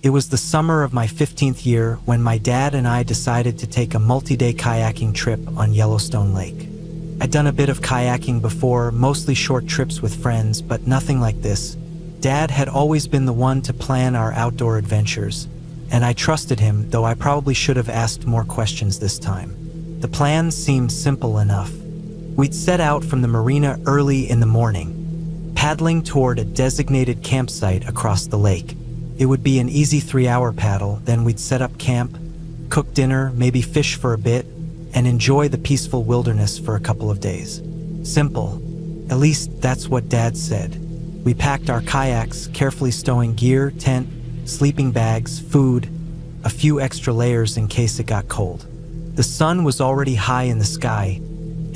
It was the summer of my 15th year when my dad and I decided to take a multi-day kayaking trip on Yellowstone Lake. I'd done a bit of kayaking before, mostly short trips with friends, but nothing like this. Dad had always been the one to plan our outdoor adventures, and I trusted him, though I probably should have asked more questions this time. The plan seemed simple enough. We'd set out from the marina early in the morning, paddling toward a designated campsite across the lake. It would be an easy 3-hour paddle, then we'd set up camp, cook dinner, maybe fish for a bit, and enjoy the peaceful wilderness for a couple of days. Simple. At least that's what Dad said. We packed our kayaks, carefully stowing gear, tent, sleeping bags, food, a few extra layers in case it got cold. The sun was already high in the sky,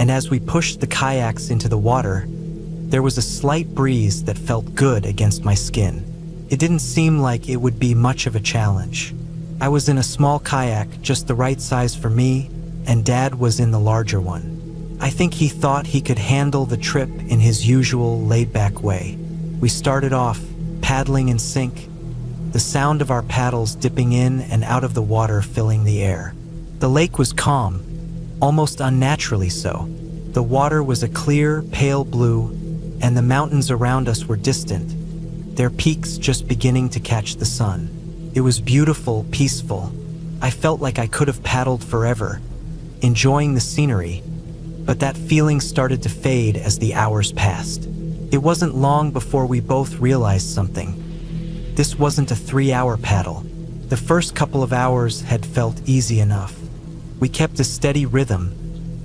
and as we pushed the kayaks into the water, there was a slight breeze that felt good against my skin. It didn't seem like it would be much of a challenge. I was in a small kayak, just the right size for me, and Dad was in the larger one. I think he thought he could handle the trip in his usual laid-back way. We started off, paddling in sync, the sound of our paddles dipping in and out of the water filling the air. The lake was calm, almost unnaturally so. The water was a clear, pale blue, and the mountains around us were distant, their peaks just beginning to catch the sun. It was beautiful, peaceful. I felt like I could have paddled forever, enjoying the scenery, but that feeling started to fade as the hours passed. It wasn't long before we both realized something. This wasn't a 3-hour paddle. The first couple of hours had felt easy enough. We kept a steady rhythm,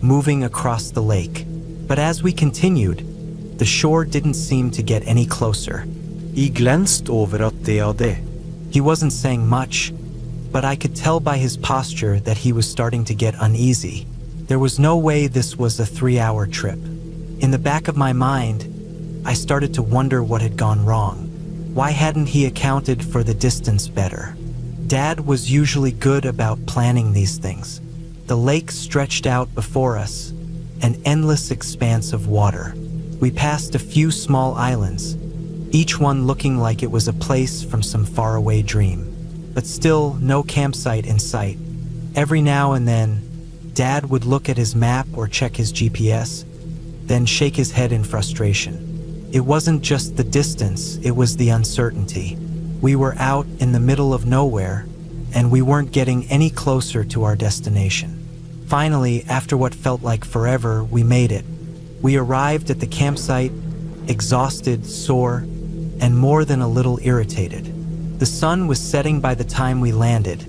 moving across the lake. But as we continued, the shore didn't seem to get any closer. Glänst over att det är det. He wasn't saying much, but I could tell by his posture that he was starting to get uneasy. There was no way this was a 3-hour trip. In the back of my mind, I started to wonder what had gone wrong. Why hadn't he accounted for the distance better? Dad was usually good about planning these things. The lake stretched out before us, an endless expanse of water. We passed a few small islands, each one looking like it was a place from some faraway dream. But still, no campsite in sight. Every now and then, Dad would look at his map or check his GPS, then shake his head in frustration. It wasn't just the distance, it was the uncertainty. We were out in the middle of nowhere, and we weren't getting any closer to our destination. Finally, after what felt like forever, we made it. We arrived at the campsite, exhausted, sore, and more than a little irritated. The sun was setting by the time we landed,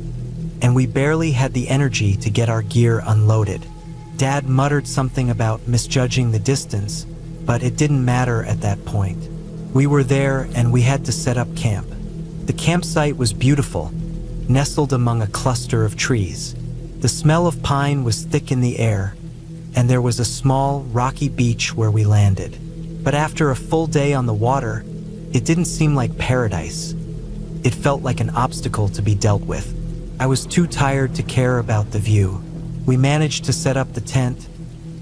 and we barely had the energy to get our gear unloaded. Dad muttered something about misjudging the distance, but it didn't matter at that point. We were there and we had to set up camp. The campsite was beautiful, nestled among a cluster of trees. The smell of pine was thick in the air, and there was a small, rocky beach where we landed. But after a full day on the water, it didn't seem like paradise. It felt like an obstacle to be dealt with. I was too tired to care about the view. We managed to set up the tent,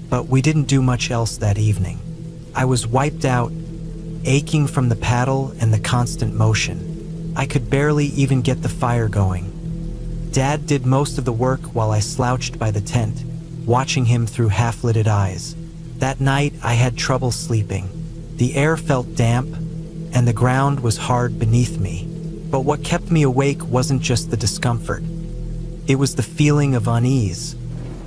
but we didn't do much else that evening. I was wiped out, aching from the paddle and the constant motion. I could barely even get the fire going. Dad did most of the work while I slouched by the tent, watching him through half-lidded eyes. That night, I had trouble sleeping. The air felt damp, and the ground was hard beneath me. But what kept me awake wasn't just the discomfort. It was the feeling of unease,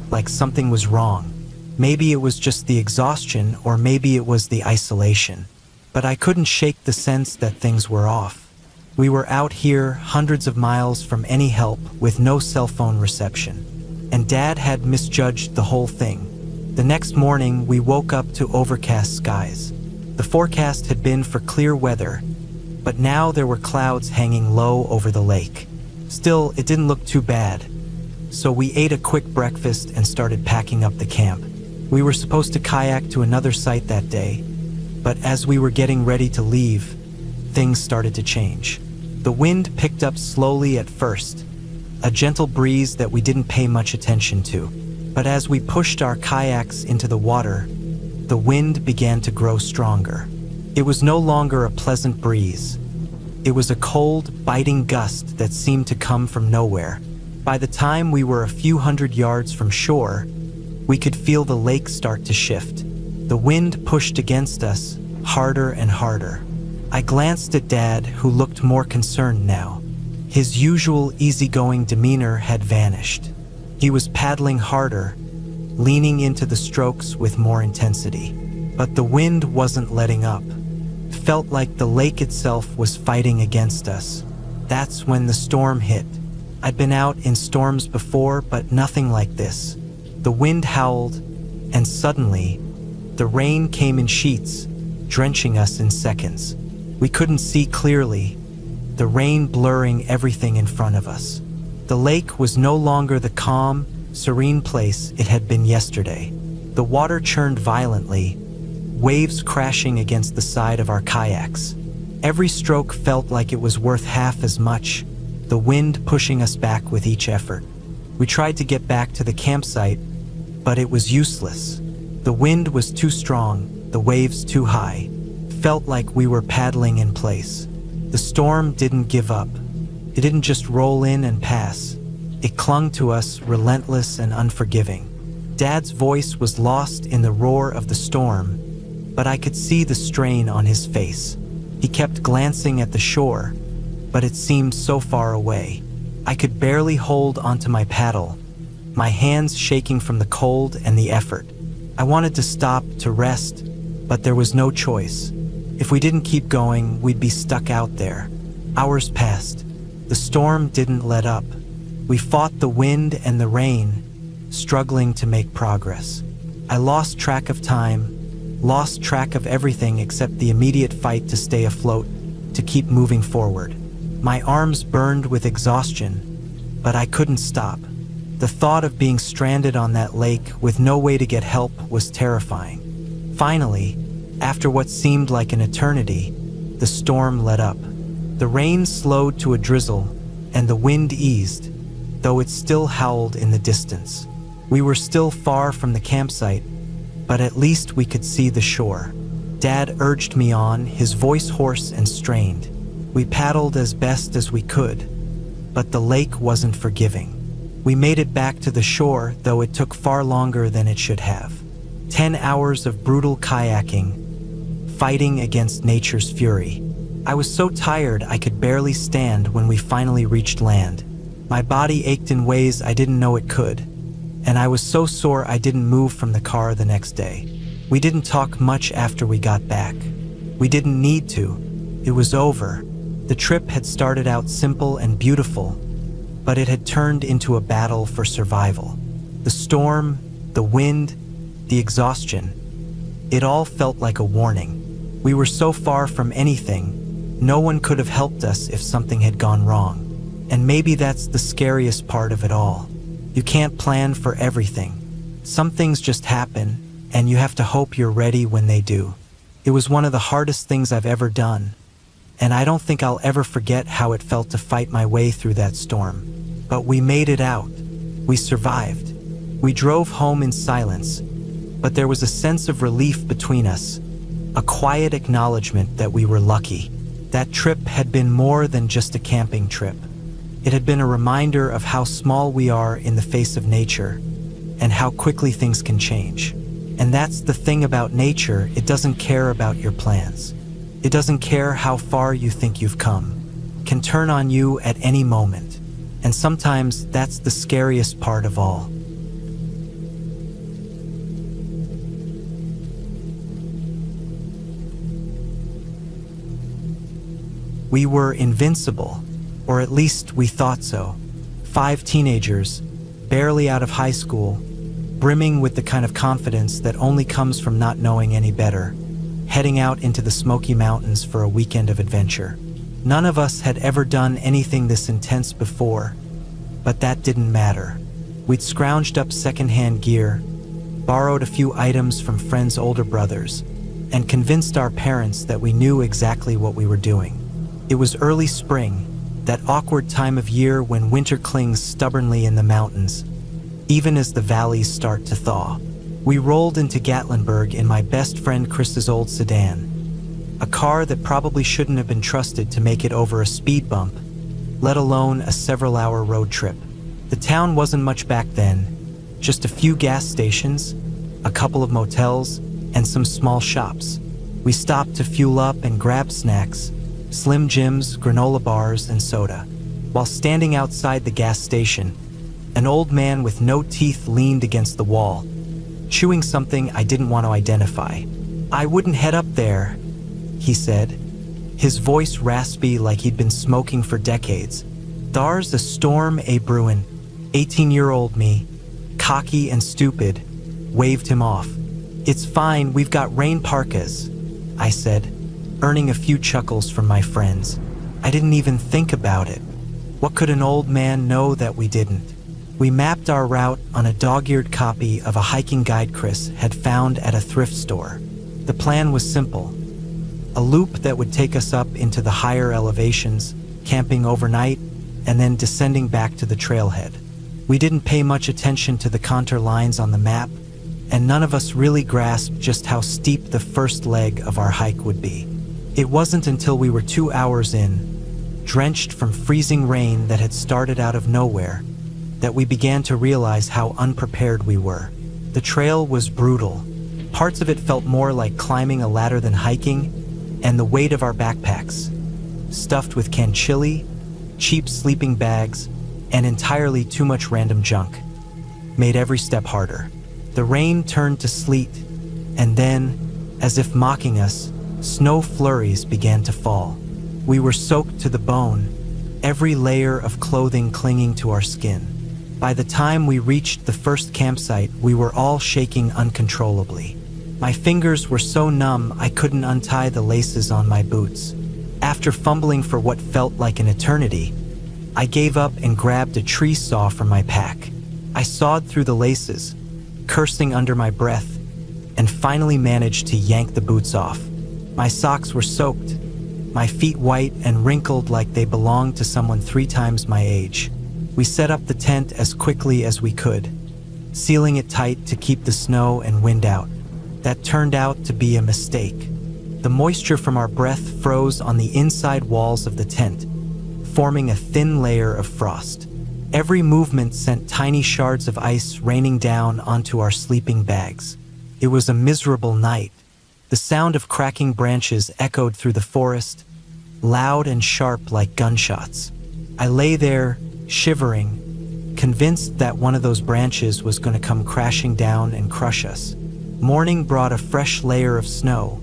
like something was wrong. Maybe it was just the exhaustion, or maybe it was the isolation. But I couldn't shake the sense that things were off. We were out here, hundreds of miles from any help, with no cell phone reception. And Dad had misjudged the whole thing. The next morning, we woke up to overcast skies. The forecast had been for clear weather, but now there were clouds hanging low over the lake. Still, it didn't look too bad. So we ate a quick breakfast and started packing up the camp. We were supposed to kayak to another site that day, but as we were getting ready to leave, things started to change. The wind picked up slowly at first, a gentle breeze that we didn't pay much attention to. But as we pushed our kayaks into the water, the wind began to grow stronger. It was no longer a pleasant breeze. It was a cold, biting gust that seemed to come from nowhere. By the time we were a few hundred yards from shore, we could feel the lake start to shift. The wind pushed against us, harder and harder. I glanced at Dad, who looked more concerned now. His usual easygoing demeanor had vanished. He was paddling harder, leaning into the strokes with more intensity. But the wind wasn't letting up. It felt like the lake itself was fighting against us. That's when the storm hit. I'd been out in storms before, but nothing like this. The wind howled, and suddenly, the rain came in sheets, drenching us in seconds. We couldn't see clearly, the rain blurring everything in front of us. The lake was no longer the calm, serene place it had been yesterday. The water churned violently, waves crashing against the side of our kayaks. Every stroke felt like it was worth half as much, the wind pushing us back with each effort. We tried to get back to the campsite, but it was useless. The wind was too strong, the waves too high. Felt like we were paddling in place. The storm didn't give up. It didn't just roll in and pass. It clung to us, relentless and unforgiving. Dad's voice was lost in the roar of the storm, but I could see the strain on his face. He kept glancing at the shore, but it seemed so far away. I could barely hold onto my paddle, my hands shaking from the cold and the effort. I wanted to stop, to rest, but there was no choice. If we didn't keep going, we'd be stuck out there. Hours passed. The storm didn't let up. We fought the wind and the rain, struggling to make progress. I lost track of time, lost track of everything except the immediate fight to stay afloat, to keep moving forward. My arms burned with exhaustion, but I couldn't stop. The thought of being stranded on that lake with no way to get help was terrifying. Finally, after what seemed like an eternity, the storm let up. The rain slowed to a drizzle, and the wind eased, though it still howled in the distance. We were still far from the campsite, but at least we could see the shore. Dad urged me on, his voice hoarse and strained. We paddled as best as we could, but the lake wasn't forgiving. We made it back to the shore, though it took far longer than it should have. 10 hours of brutal kayaking, fighting against nature's fury. I was so tired I could barely stand when we finally reached land. My body ached in ways I didn't know it could, and I was so sore I didn't move from the car the next day. We didn't talk much after we got back. We didn't need to. It was over. The trip had started out simple and beautiful, but it had turned into a battle for survival. The storm, the wind, the exhaustion, it all felt like a warning. We were so far from anything, no one could have helped us if something had gone wrong. And maybe that's the scariest part of it all. You can't plan for everything. Some things just happen, and you have to hope you're ready when they do. It was one of the hardest things I've ever done, and I don't think I'll ever forget how it felt to fight my way through that storm. But we made it out. We survived. We drove home in silence, but there was a sense of relief between us, a quiet acknowledgement that we were lucky. That trip had been more than just a camping trip. It had been a reminder of how small we are in the face of nature, and how quickly things can change. And that's the thing about nature, it doesn't care about your plans. It doesn't care how far you think you've come. It can turn on you at any moment. And sometimes that's the scariest part of all. We were invincible, or at least we thought so. 5 teenagers, barely out of high school, brimming with the kind of confidence that only comes from not knowing any better, heading out into the Smoky Mountains for a weekend of adventure. None of us had ever done anything this intense before, but that didn't matter. We'd scrounged up secondhand gear, borrowed a few items from friends' older brothers, and convinced our parents that we knew exactly what we were doing. It was early spring, that awkward time of year when winter clings stubbornly in the mountains, even as the valleys start to thaw. We rolled into Gatlinburg in my best friend Chris's old sedan. A car that probably shouldn't have been trusted to make it over a speed bump, let alone a several-hour road trip. The town wasn't much back then, just a few gas stations, a couple of motels, and some small shops. We stopped to fuel up and grab snacks, Slim Jims, granola bars, and soda. While standing outside the gas station, an old man with no teeth leaned against the wall, chewing something I didn't want to identify. "I wouldn't head up there," he said, his voice raspy like he'd been smoking for decades. "Thar's a storm a brewin'." 18-year-old me, cocky and stupid, waved him off. "It's fine, we've got rain parkas," I said, earning a few chuckles from my friends. I didn't even think about it. What could an old man know that we didn't? We mapped our route on a dog-eared copy of a hiking guide Chris had found at a thrift store. The plan was simple: a loop that would take us up into the higher elevations, camping overnight, and then descending back to the trailhead. We didn't pay much attention to the contour lines on the map, and none of us really grasped just how steep the first leg of our hike would be. It wasn't until we were 2 hours in, drenched from freezing rain that had started out of nowhere, that we began to realize how unprepared we were. The trail was brutal. Parts of it felt more like climbing a ladder than hiking, and the weight of our backpacks, stuffed with canned chili, cheap sleeping bags, and entirely too much random junk, made every step harder. The rain turned to sleet, and then, as if mocking us, snow flurries began to fall. We were soaked to the bone, every layer of clothing clinging to our skin. By the time we reached the first campsite, we were all shaking uncontrollably. My fingers were so numb I couldn't untie the laces on my boots. After fumbling for what felt like an eternity, I gave up and grabbed a tree saw from my pack. I sawed through the laces, cursing under my breath, and finally managed to yank the boots off. My socks were soaked, my feet white and wrinkled like they belonged to someone 3 times my age. We set up the tent as quickly as we could, sealing it tight to keep the snow and wind out. That turned out to be a mistake. The moisture from our breath froze on the inside walls of the tent, forming a thin layer of frost. Every movement sent tiny shards of ice raining down onto our sleeping bags. It was a miserable night. The sound of cracking branches echoed through the forest, loud and sharp like gunshots. I lay there, shivering, convinced that one of those branches was going to come crashing down and crush us. Morning brought a fresh layer of snow,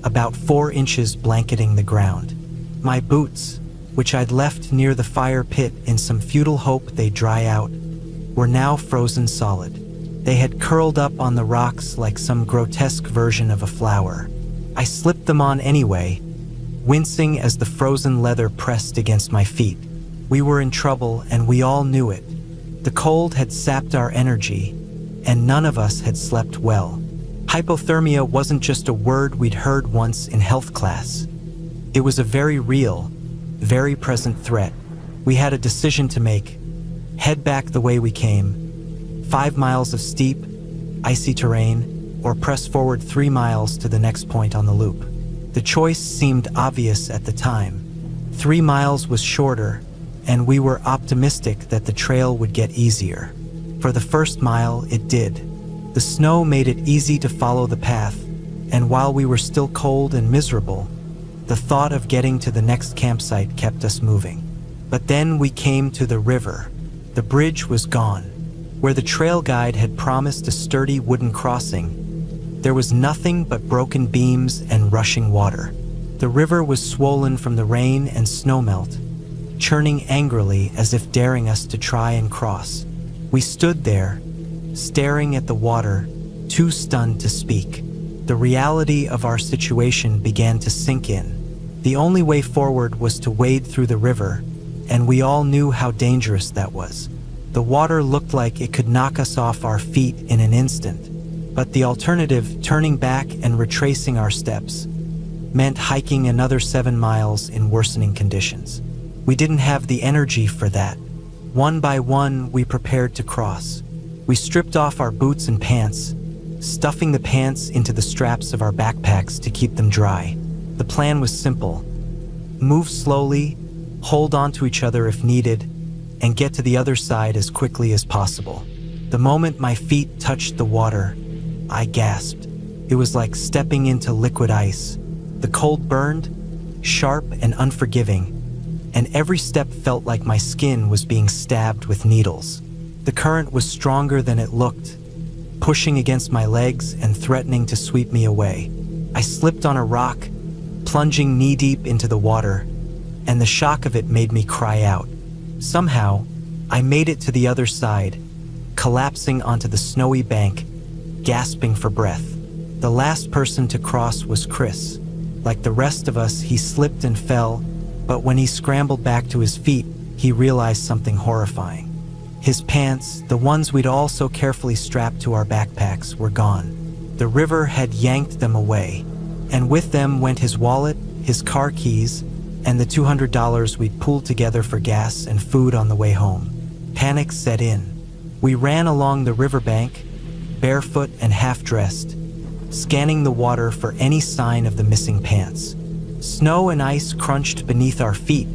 about 4 inches blanketing the ground. My boots, which I'd left near the fire pit in some futile hope they'd dry out, were now frozen solid. They had curled up on the rocks like some grotesque version of a flower. I slipped them on anyway, wincing as the frozen leather pressed against my feet. We were in trouble, and we all knew it. The cold had sapped our energy, and none of us had slept well. Hypothermia wasn't just a word we'd heard once in health class. It was a very real, very present threat. We had a decision to make: head back the way we came, 5 miles of steep, icy terrain, or press forward 3 miles to the next point on the loop. The choice seemed obvious at the time. 3 miles was shorter, and we were optimistic that the trail would get easier. For the first mile, it did. The snow made it easy to follow the path, and while we were still cold and miserable, the thought of getting to the next campsite kept us moving. But then we came to the river. The bridge was gone. Where the trail guide had promised a sturdy wooden crossing, there was nothing but broken beams and rushing water. The river was swollen from the rain and snowmelt, churning angrily as if daring us to try and cross. We stood there, staring at the water, too stunned to speak. The reality of our situation began to sink in. The only way forward was to wade through the river, and we all knew how dangerous that was. The water looked like it could knock us off our feet in an instant, but the alternative, turning back and retracing our steps, meant hiking another 7 miles in worsening conditions. We didn't have the energy for that. One by one, we prepared to cross. We stripped off our boots and pants, stuffing the pants into the straps of our backpacks to keep them dry. The plan was simple: move slowly, hold on to each other if needed, and get to the other side as quickly as possible. The moment my feet touched the water, I gasped. It was like stepping into liquid ice. The cold burned, sharp and unforgiving, and every step felt like my skin was being stabbed with needles. The current was stronger than it looked, pushing against my legs and threatening to sweep me away. I slipped on a rock, plunging knee-deep into the water, and the shock of it made me cry out. Somehow, I made it to the other side, collapsing onto the snowy bank, gasping for breath. The last person to cross was Chris. Like the rest of us, he slipped and fell, but when he scrambled back to his feet, he realized something horrifying. His pants, the ones we'd all so carefully strapped to our backpacks, were gone. The river had yanked them away, and with them went his wallet, his car keys, and the $200 we'd pooled together for gas and food on the way home. Panic set in. We ran along the riverbank, barefoot and half-dressed, scanning the water for any sign of the missing pants. Snow and ice crunched beneath our feet,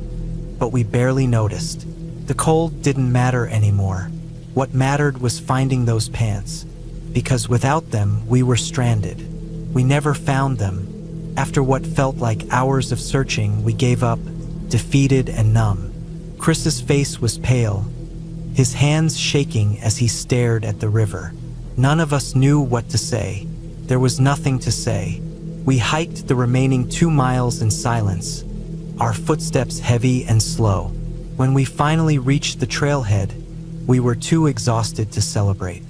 but we barely noticed. The cold didn't matter anymore. What mattered was finding those pants, because without them, we were stranded. We never found them. After what felt like hours of searching, we gave up, defeated and numb. Chris's face was pale, his hands shaking as he stared at the river. None of us knew what to say. There was nothing to say. We hiked the remaining 2 miles in silence, our footsteps heavy and slow. When we finally reached the trailhead, we were too exhausted to celebrate.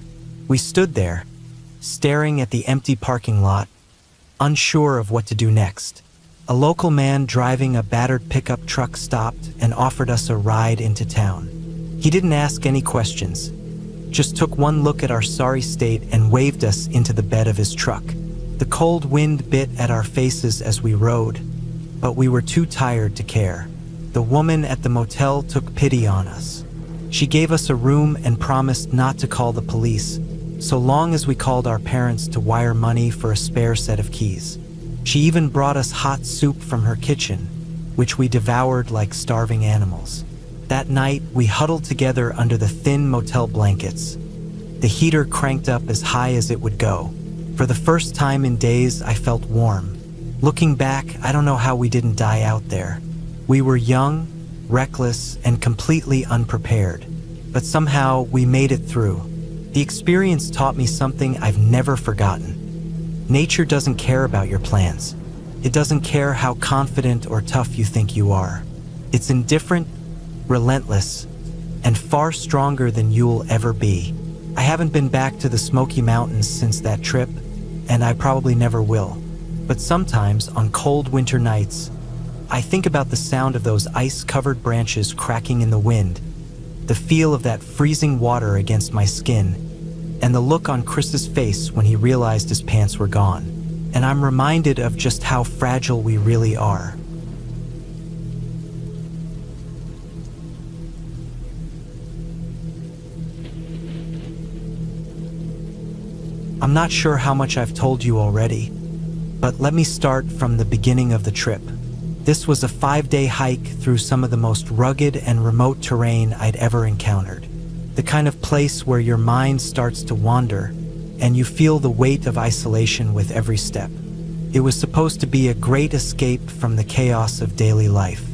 We stood there, staring at the empty parking lot, unsure of what to do next. A local man driving a battered pickup truck stopped and offered us a ride into town. He didn't ask any questions, just took one look at our sorry state and waved us into the bed of his truck. The cold wind bit at our faces as we rode, but we were too tired to care. The woman at the motel took pity on us. She gave us a room and promised not to call the police, so long as we called our parents to wire money for a spare set of keys. She even brought us hot soup from her kitchen, which we devoured like starving animals. That night, we huddled together under the thin motel blankets, the heater cranked up as high as it would go. For the first time in days, I felt warm. Looking back, I don't know how we didn't die out there. We were young, reckless, and completely unprepared, but somehow we made it through. The experience taught me something I've never forgotten. Nature doesn't care about your plans. It doesn't care how confident or tough you think you are. It's indifferent, relentless, and far stronger than you'll ever be. I haven't been back to the Smoky Mountains since that trip, and I probably never will. But sometimes, on cold winter nights, I think about the sound of those ice-covered branches cracking in the wind, the feel of that freezing water against my skin, and the look on Chris's face when he realized his pants were gone. And I'm reminded of just how fragile we really are. I'm not sure how much I've told you already, but let me start from the beginning of the trip. This was a 5-day hike through some of the most rugged and remote terrain I'd ever encountered. The kind of place where your mind starts to wander and you feel the weight of isolation with every step. It was supposed to be a great escape from the chaos of daily life.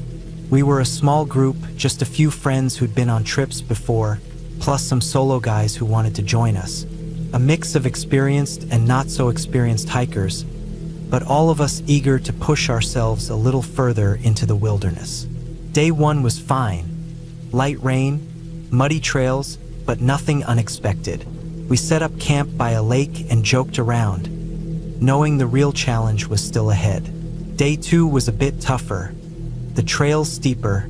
We were a small group, just a few friends who'd been on trips before, plus some solo guys who wanted to join us. A mix of experienced and not so experienced hikers, but all of us eager to push ourselves a little further into the wilderness. Day 1 was fine. Light rain, muddy trails, but nothing unexpected. We set up camp by a lake and joked around, knowing the real challenge was still ahead. Day 2 was a bit tougher, the trails steeper,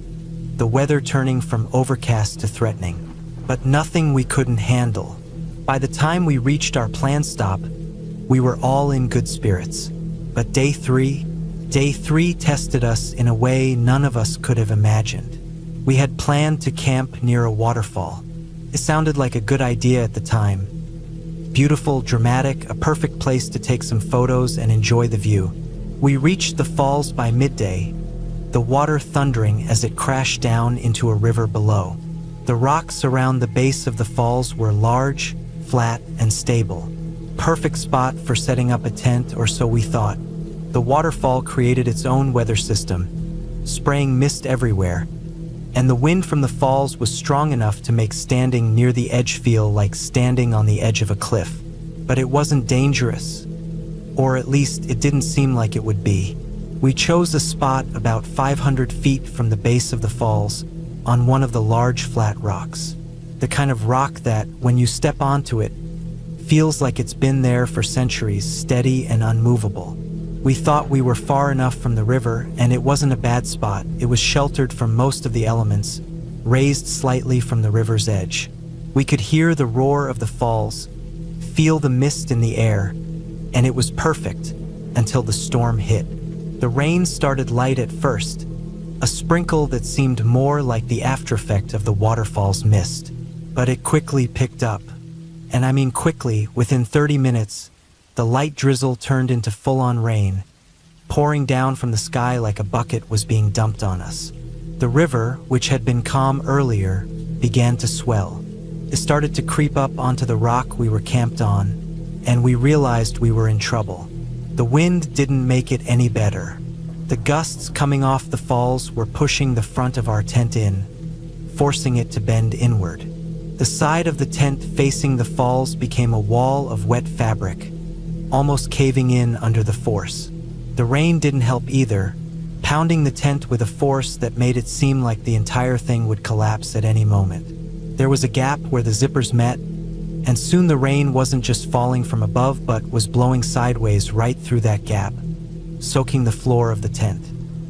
the weather turning from overcast to threatening, but nothing we couldn't handle. By the time we reached our planned stop, we were all in good spirits. But Day 3 tested us in a way none of us could have imagined. We had planned to camp near a waterfall. It sounded like a good idea at the time. Beautiful, dramatic, a perfect place to take some photos and enjoy the view. We reached the falls by midday, the water thundering as it crashed down into a river below. The rocks around the base of the falls were large, flat, and stable. Perfect spot for setting up a tent, or so we thought. The waterfall created its own weather system, spraying mist everywhere, and the wind from the falls was strong enough to make standing near the edge feel like standing on the edge of a cliff. But it wasn't dangerous, or at least it didn't seem like it would be. We chose a spot about 500 feet from the base of the falls on one of the large flat rocks. The kind of rock that, when you step onto it, feels like it's been there for centuries, steady and unmovable. We thought we were far enough from the river, and it wasn't a bad spot. It was sheltered from most of the elements, raised slightly from the river's edge. We could hear the roar of the falls, feel the mist in the air, and it was perfect until the storm hit. The rain started light at first, a sprinkle that seemed more like the aftereffect of the waterfall's mist. But it quickly picked up. And I mean quickly, within 30 minutes, the light drizzle turned into full-on rain, pouring down from the sky like a bucket was being dumped on us. The river, which had been calm earlier, began to swell. It started to creep up onto the rock we were camped on, and we realized we were in trouble. The wind didn't make it any better. The gusts coming off the falls were pushing the front of our tent in, forcing it to bend inward. The side of the tent facing the falls became a wall of wet fabric, almost caving in under the force. The rain didn't help either, pounding the tent with a force that made it seem like the entire thing would collapse at any moment. There was a gap where the zippers met, and soon the rain wasn't just falling from above but was blowing sideways right through that gap, soaking the floor of the tent.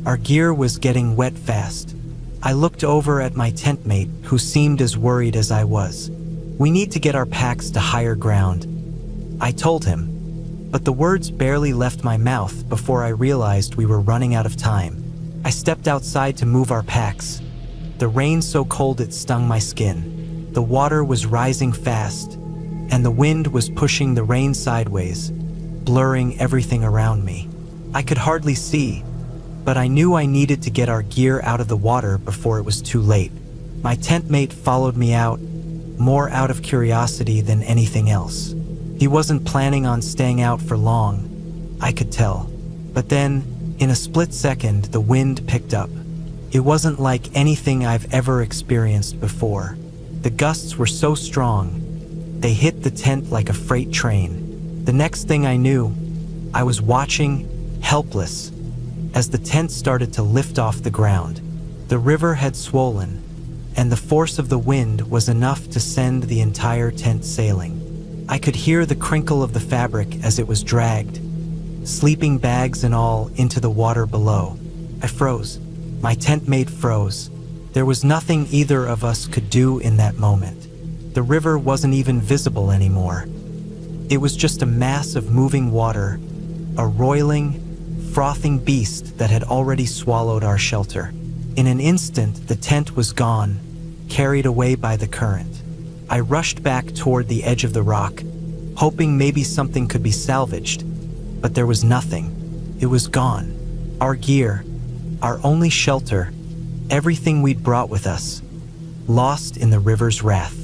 Our gear was getting wet fast. I looked over at my tent mate, who seemed as worried as I was. "We need to get our packs to higher ground," I told him, but the words barely left my mouth before I realized we were running out of time. I stepped outside to move our packs, the rain so cold it stung my skin. The water was rising fast, and the wind was pushing the rain sideways, blurring everything around me. I could hardly see, but I knew I needed to get our gear out of the water before it was too late. My tent mate followed me out, more out of curiosity than anything else. He wasn't planning on staying out for long, I could tell. But then, in a split second, the wind picked up. It wasn't like anything I've ever experienced before. The gusts were so strong, they hit the tent like a freight train. The next thing I knew, I was watching, helpless, as the tent started to lift off the ground. The river had swollen, and the force of the wind was enough to send the entire tent sailing. I could hear the crinkle of the fabric as it was dragged, sleeping bags and all, into the water below. I froze. My tent mate froze. There was nothing either of us could do in that moment. The river wasn't even visible anymore. It was just a mass of moving water, a roiling, frothing beast that had already swallowed our shelter. In an instant, the tent was gone, carried away by the current. I rushed back toward the edge of the rock, hoping maybe something could be salvaged, but there was nothing. It was gone. Our gear, our only shelter, everything we'd brought with us, lost in the river's wrath.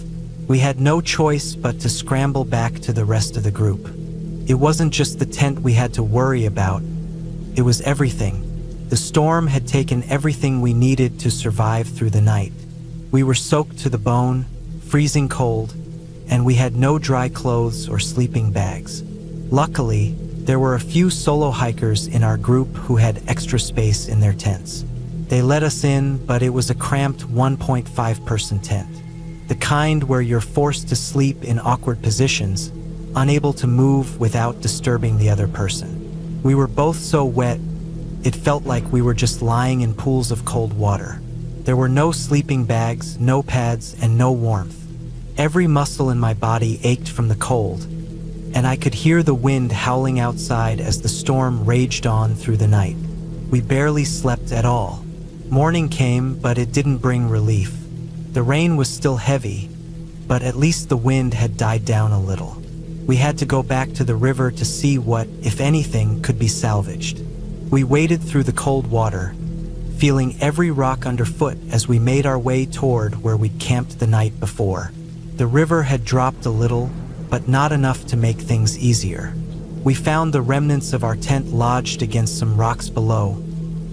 We had no choice but to scramble back to the rest of the group. It wasn't just the tent we had to worry about. It was everything. The storm had taken everything we needed to survive through the night. We were soaked to the bone, freezing cold, and we had no dry clothes or sleeping bags. Luckily, there were a few solo hikers in our group who had extra space in their tents. They let us in, but it was a cramped 1.5-person tent. The kind where you're forced to sleep in awkward positions, unable to move without disturbing the other person. We were both so wet, it felt like we were just lying in pools of cold water. There were no sleeping bags, no pads, and no warmth. Every muscle in my body ached from the cold, and I could hear the wind howling outside as the storm raged on through the night. We barely slept at all. Morning came, but it didn't bring relief. The rain was still heavy, but at least the wind had died down a little. We had to go back to the river to see what, if anything, could be salvaged. We waded through the cold water, feeling every rock underfoot as we made our way toward where we'd camped the night before. The river had dropped a little, but not enough to make things easier. We found the remnants of our tent lodged against some rocks below.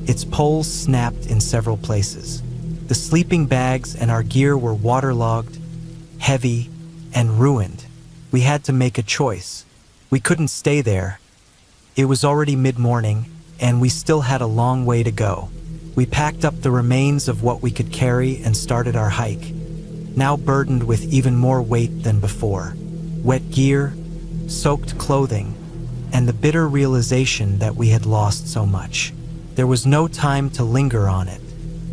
Its poles snapped in several places. The sleeping bags and our gear were waterlogged, heavy, and ruined. We had to make a choice. We couldn't stay there. It was already mid-morning, and we still had a long way to go. We packed up the remains of what we could carry and started our hike, now burdened with even more weight than before. Wet gear, soaked clothing, and the bitter realization that we had lost so much. There was no time to linger on it.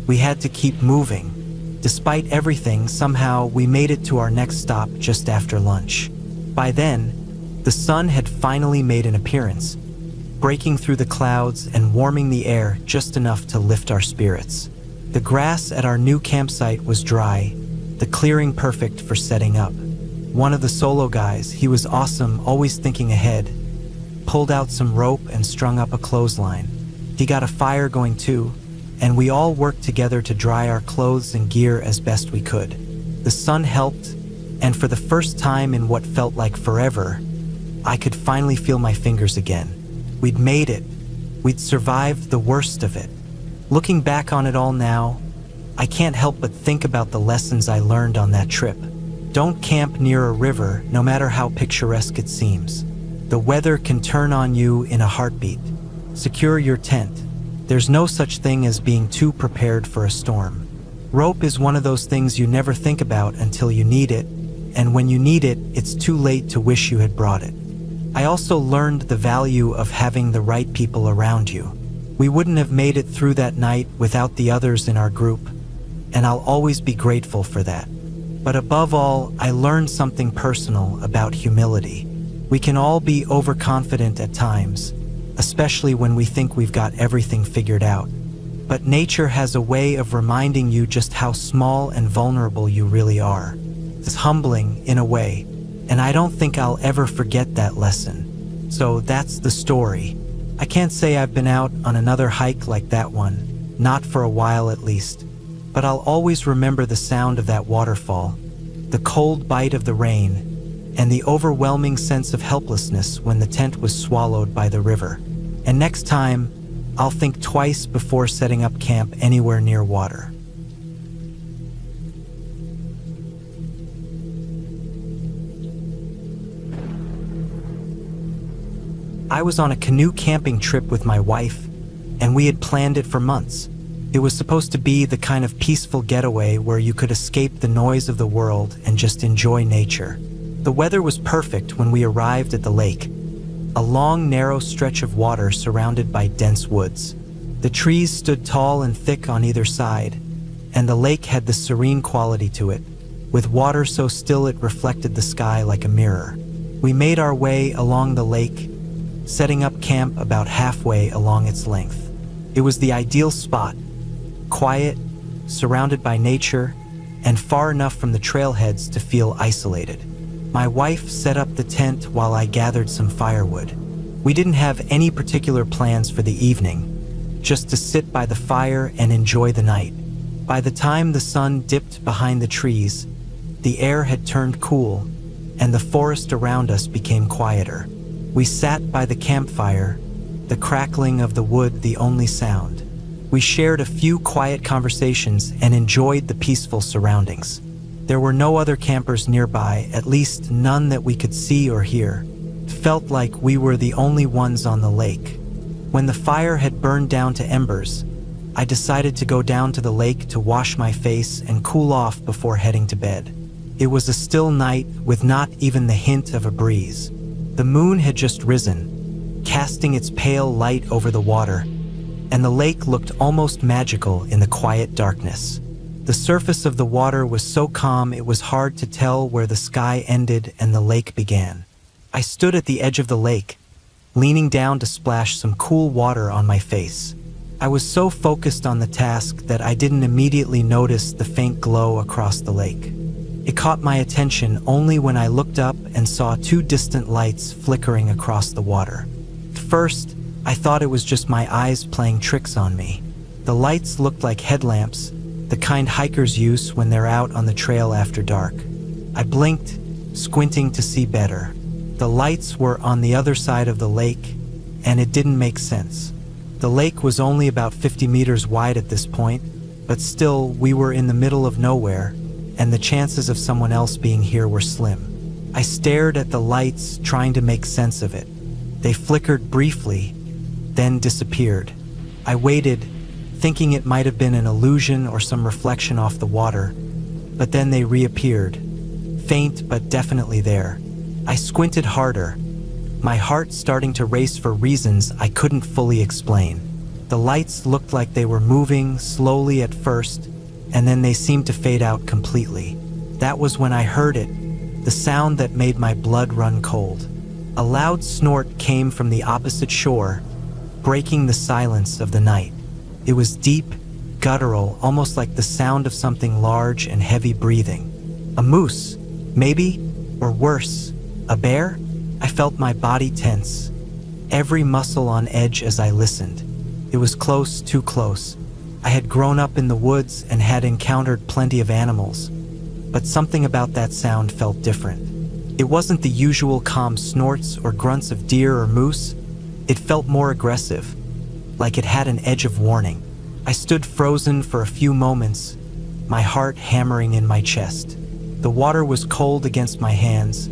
We had to keep moving. Despite everything, somehow we made it to our next stop just after lunch. By then, the sun had finally made an appearance, breaking through the clouds and warming the air just enough to lift our spirits. The grass at our new campsite was dry, the clearing perfect for setting up. One of the solo guys, he was awesome, always thinking ahead, pulled out some rope and strung up a clothesline. He got a fire going too, and we all worked together to dry our clothes and gear as best we could. The sun helped, and for the first time in what felt like forever, I could finally feel my fingers again. We'd made it. We'd survived the worst of it. Looking back on it all now, I can't help but think about the lessons I learned on that trip. Don't camp near a river, no matter how picturesque it seems. The weather can turn on you in a heartbeat. Secure your tent. There's no such thing as being too prepared for a storm. Rope is one of those things you never think about until you need it, and when you need it, it's too late to wish you had brought it. I also learned the value of having the right people around you. We wouldn't have made it through that night without the others in our group, and I'll always be grateful for that. But above all, I learned something personal about humility. We can all be overconfident at times, especially when we think we've got everything figured out. But nature has a way of reminding you just how small and vulnerable you really are. It's humbling in a way, and I don't think I'll ever forget that lesson. So that's the story. I can't say I've been out on another hike like that one, not for a while at least, but I'll always remember the sound of that waterfall, the cold bite of the rain, and the overwhelming sense of helplessness when the tent was swallowed by the river. And next time, I'll think twice before setting up camp anywhere near water. I was on a canoe camping trip with my wife, and we had planned it for months. It was supposed to be the kind of peaceful getaway where you could escape the noise of the world and just enjoy nature. The weather was perfect when we arrived at the lake, a long, narrow stretch of water surrounded by dense woods. The trees stood tall and thick on either side, and the lake had the serene quality to it, with water so still it reflected the sky like a mirror. We made our way along the lake, setting up camp about halfway along its length. It was the ideal spot, quiet, surrounded by nature, and far enough from the trailheads to feel isolated. My wife set up the tent while I gathered some firewood. We didn't have any particular plans for the evening, just to sit by the fire and enjoy the night. By the time the sun dipped behind the trees, the air had turned cool, and the forest around us became quieter. We sat by the campfire, the crackling of the wood the only sound. We shared a few quiet conversations and enjoyed the peaceful surroundings. There were no other campers nearby, at least none that we could see or hear. It felt like we were the only ones on the lake. When the fire had burned down to embers, I decided to go down to the lake to wash my face and cool off before heading to bed. It was a still night with not even the hint of a breeze. The moon had just risen, casting its pale light over the water, and the lake looked almost magical in the quiet darkness. The surface of the water was so calm it was hard to tell where the sky ended and the lake began. I stood at the edge of the lake, leaning down to splash some cool water on my face. I was so focused on the task that I didn't immediately notice the faint glow across the lake. It caught my attention only when I looked up and saw two distant lights flickering across the water. At first, I thought it was just my eyes playing tricks on me. The lights looked like headlamps, the kind hikers use when they're out on the trail after dark. I blinked, squinting to see better. The lights were on the other side of the lake, and it didn't make sense. The lake was only about 50 meters wide at this point, but still, we were in the middle of nowhere, and the chances of someone else being here were slim. I stared at the lights, trying to make sense of it. They flickered briefly, then disappeared. I waited, thinking it might have been an illusion or some reflection off the water, but then they reappeared, faint but definitely there. I squinted harder, my heart starting to race for reasons I couldn't fully explain. The lights looked like they were moving slowly at first, and then they seemed to fade out completely. That was when I heard it, the sound that made my blood run cold. A loud snort came from the opposite shore, breaking the silence of the night. It was deep, guttural, almost like the sound of something large and heavy breathing. A moose, maybe, or worse, a bear? I felt my body tense, every muscle on edge as I listened. It was close, too close. I had grown up in the woods and had encountered plenty of animals, but something about that sound felt different. It wasn't the usual calm snorts or grunts of deer or moose. It felt more aggressive, like it had an edge of warning. I stood frozen for a few moments, my heart hammering in my chest. The water was cold against my hands,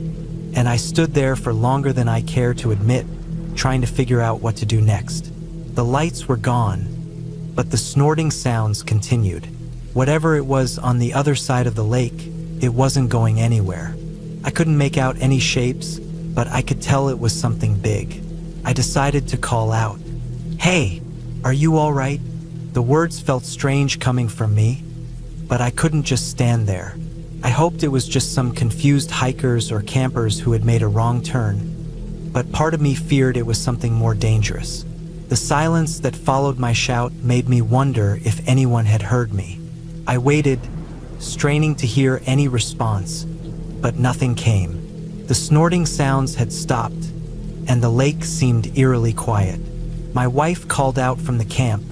and I stood there for longer than I care to admit, trying to figure out what to do next. The lights were gone, but the snorting sounds continued. Whatever it was on the other side of the lake, it wasn't going anywhere. I couldn't make out any shapes, but I could tell it was something big. I decided to call out, "Hey, are you all right?" The words felt strange coming from me, but I couldn't just stand there. I hoped it was just some confused hikers or campers who had made a wrong turn, but part of me feared it was something more dangerous. The silence that followed my shout made me wonder if anyone had heard me. I waited, straining to hear any response, but nothing came. The snorting sounds had stopped, and the lake seemed eerily quiet. My wife called out from the camp,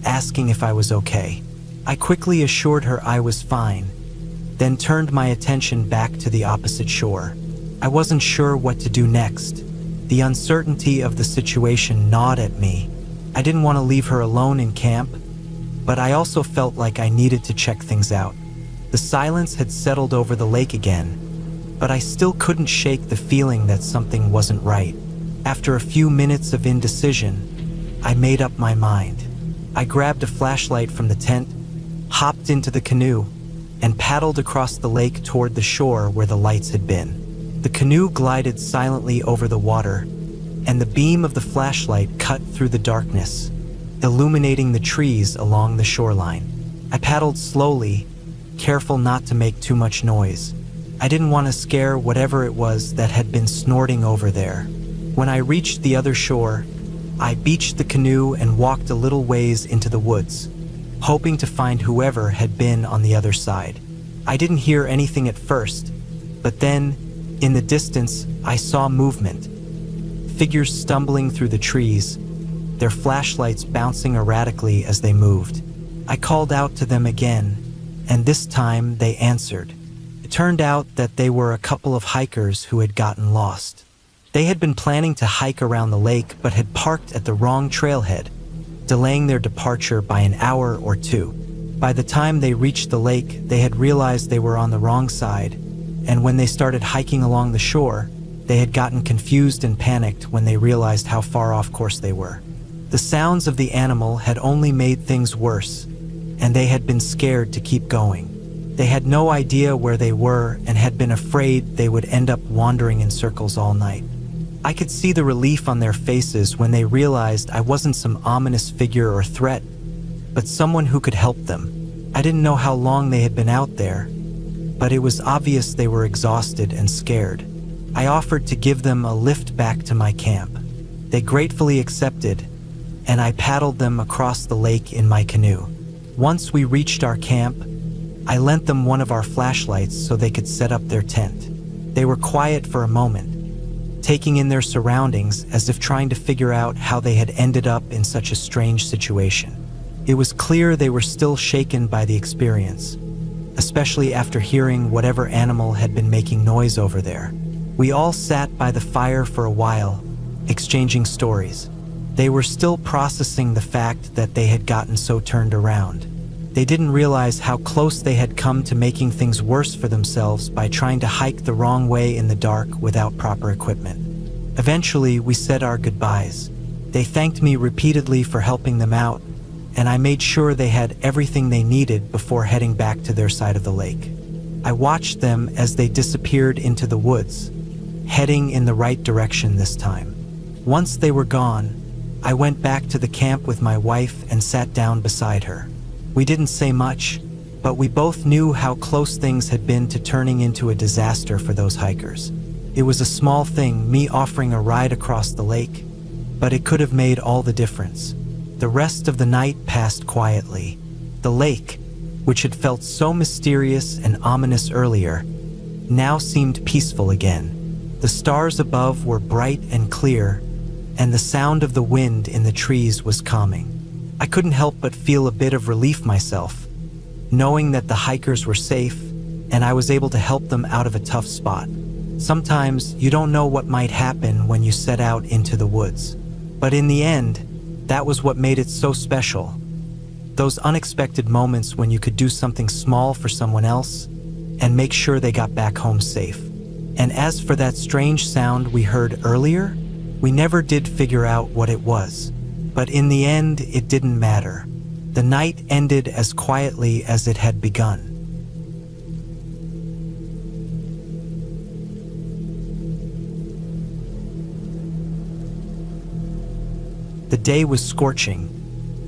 asking if I was okay. I quickly assured her I was fine, then turned my attention back to the opposite shore. I wasn't sure what to do next. The uncertainty of the situation gnawed at me. I didn't want to leave her alone in camp, but I also felt like I needed to check things out. The silence had settled over the lake again, but I still couldn't shake the feeling that something wasn't right. After a few minutes of indecision, I made up my mind. I grabbed a flashlight from the tent, hopped into the canoe, and paddled across the lake toward the shore where the lights had been. The canoe glided silently over the water, and the beam of the flashlight cut through the darkness, illuminating the trees along the shoreline. I paddled slowly, careful not to make too much noise. I didn't want to scare whatever it was that had been snorting over there. When I reached the other shore, I beached the canoe and walked a little ways into the woods, hoping to find whoever had been on the other side. I didn't hear anything at first, but then, in the distance, I saw movement. Figures stumbling through the trees, their flashlights bouncing erratically as they moved. I called out to them again, and this time they answered. It turned out that they were a couple of hikers who had gotten lost. They had been planning to hike around the lake but had parked at the wrong trailhead, delaying their departure by an hour or two. By the time they reached the lake, they had realized they were on the wrong side, and when they started hiking along the shore, they had gotten confused and panicked when they realized how far off course they were. The sounds of the animal had only made things worse, and they had been scared to keep going. They had no idea where they were and had been afraid they would end up wandering in circles all night. I could see the relief on their faces when they realized I wasn't some ominous figure or threat, but someone who could help them. I didn't know how long they had been out there, but it was obvious they were exhausted and scared. I offered to give them a lift back to my camp. They gratefully accepted, and I paddled them across the lake in my canoe. Once we reached our camp, I lent them one of our flashlights so they could set up their tent. They were quiet for a moment, taking in their surroundings as if trying to figure out how they had ended up in such a strange situation. It was clear they were still shaken by the experience, especially after hearing whatever animal had been making noise over there. We all sat by the fire for a while, exchanging stories. They were still processing the fact that they had gotten so turned around. They didn't realize how close they had come to making things worse for themselves by trying to hike the wrong way in the dark without proper equipment. Eventually, we said our goodbyes. They thanked me repeatedly for helping them out, and I made sure they had everything they needed before heading back to their side of the lake. I watched them as they disappeared into the woods, heading in the right direction this time. Once they were gone, I went back to the camp with my wife and sat down beside her. We didn't say much, but we both knew how close things had been to turning into a disaster for those hikers. It was a small thing, me offering a ride across the lake, but it could have made all the difference. The rest of the night passed quietly. The lake, which had felt so mysterious and ominous earlier, now seemed peaceful again. The stars above were bright and clear, and the sound of the wind in the trees was calming. I couldn't help but feel a bit of relief myself, knowing that the hikers were safe and I was able to help them out of a tough spot. Sometimes you don't know what might happen when you set out into the woods, but in the end, that was what made it so special. Those unexpected moments when you could do something small for someone else and make sure they got back home safe. And as for that strange sound we heard earlier, we never did figure out what it was. But in the end, it didn't matter. The night ended as quietly as it had begun. The day was scorching,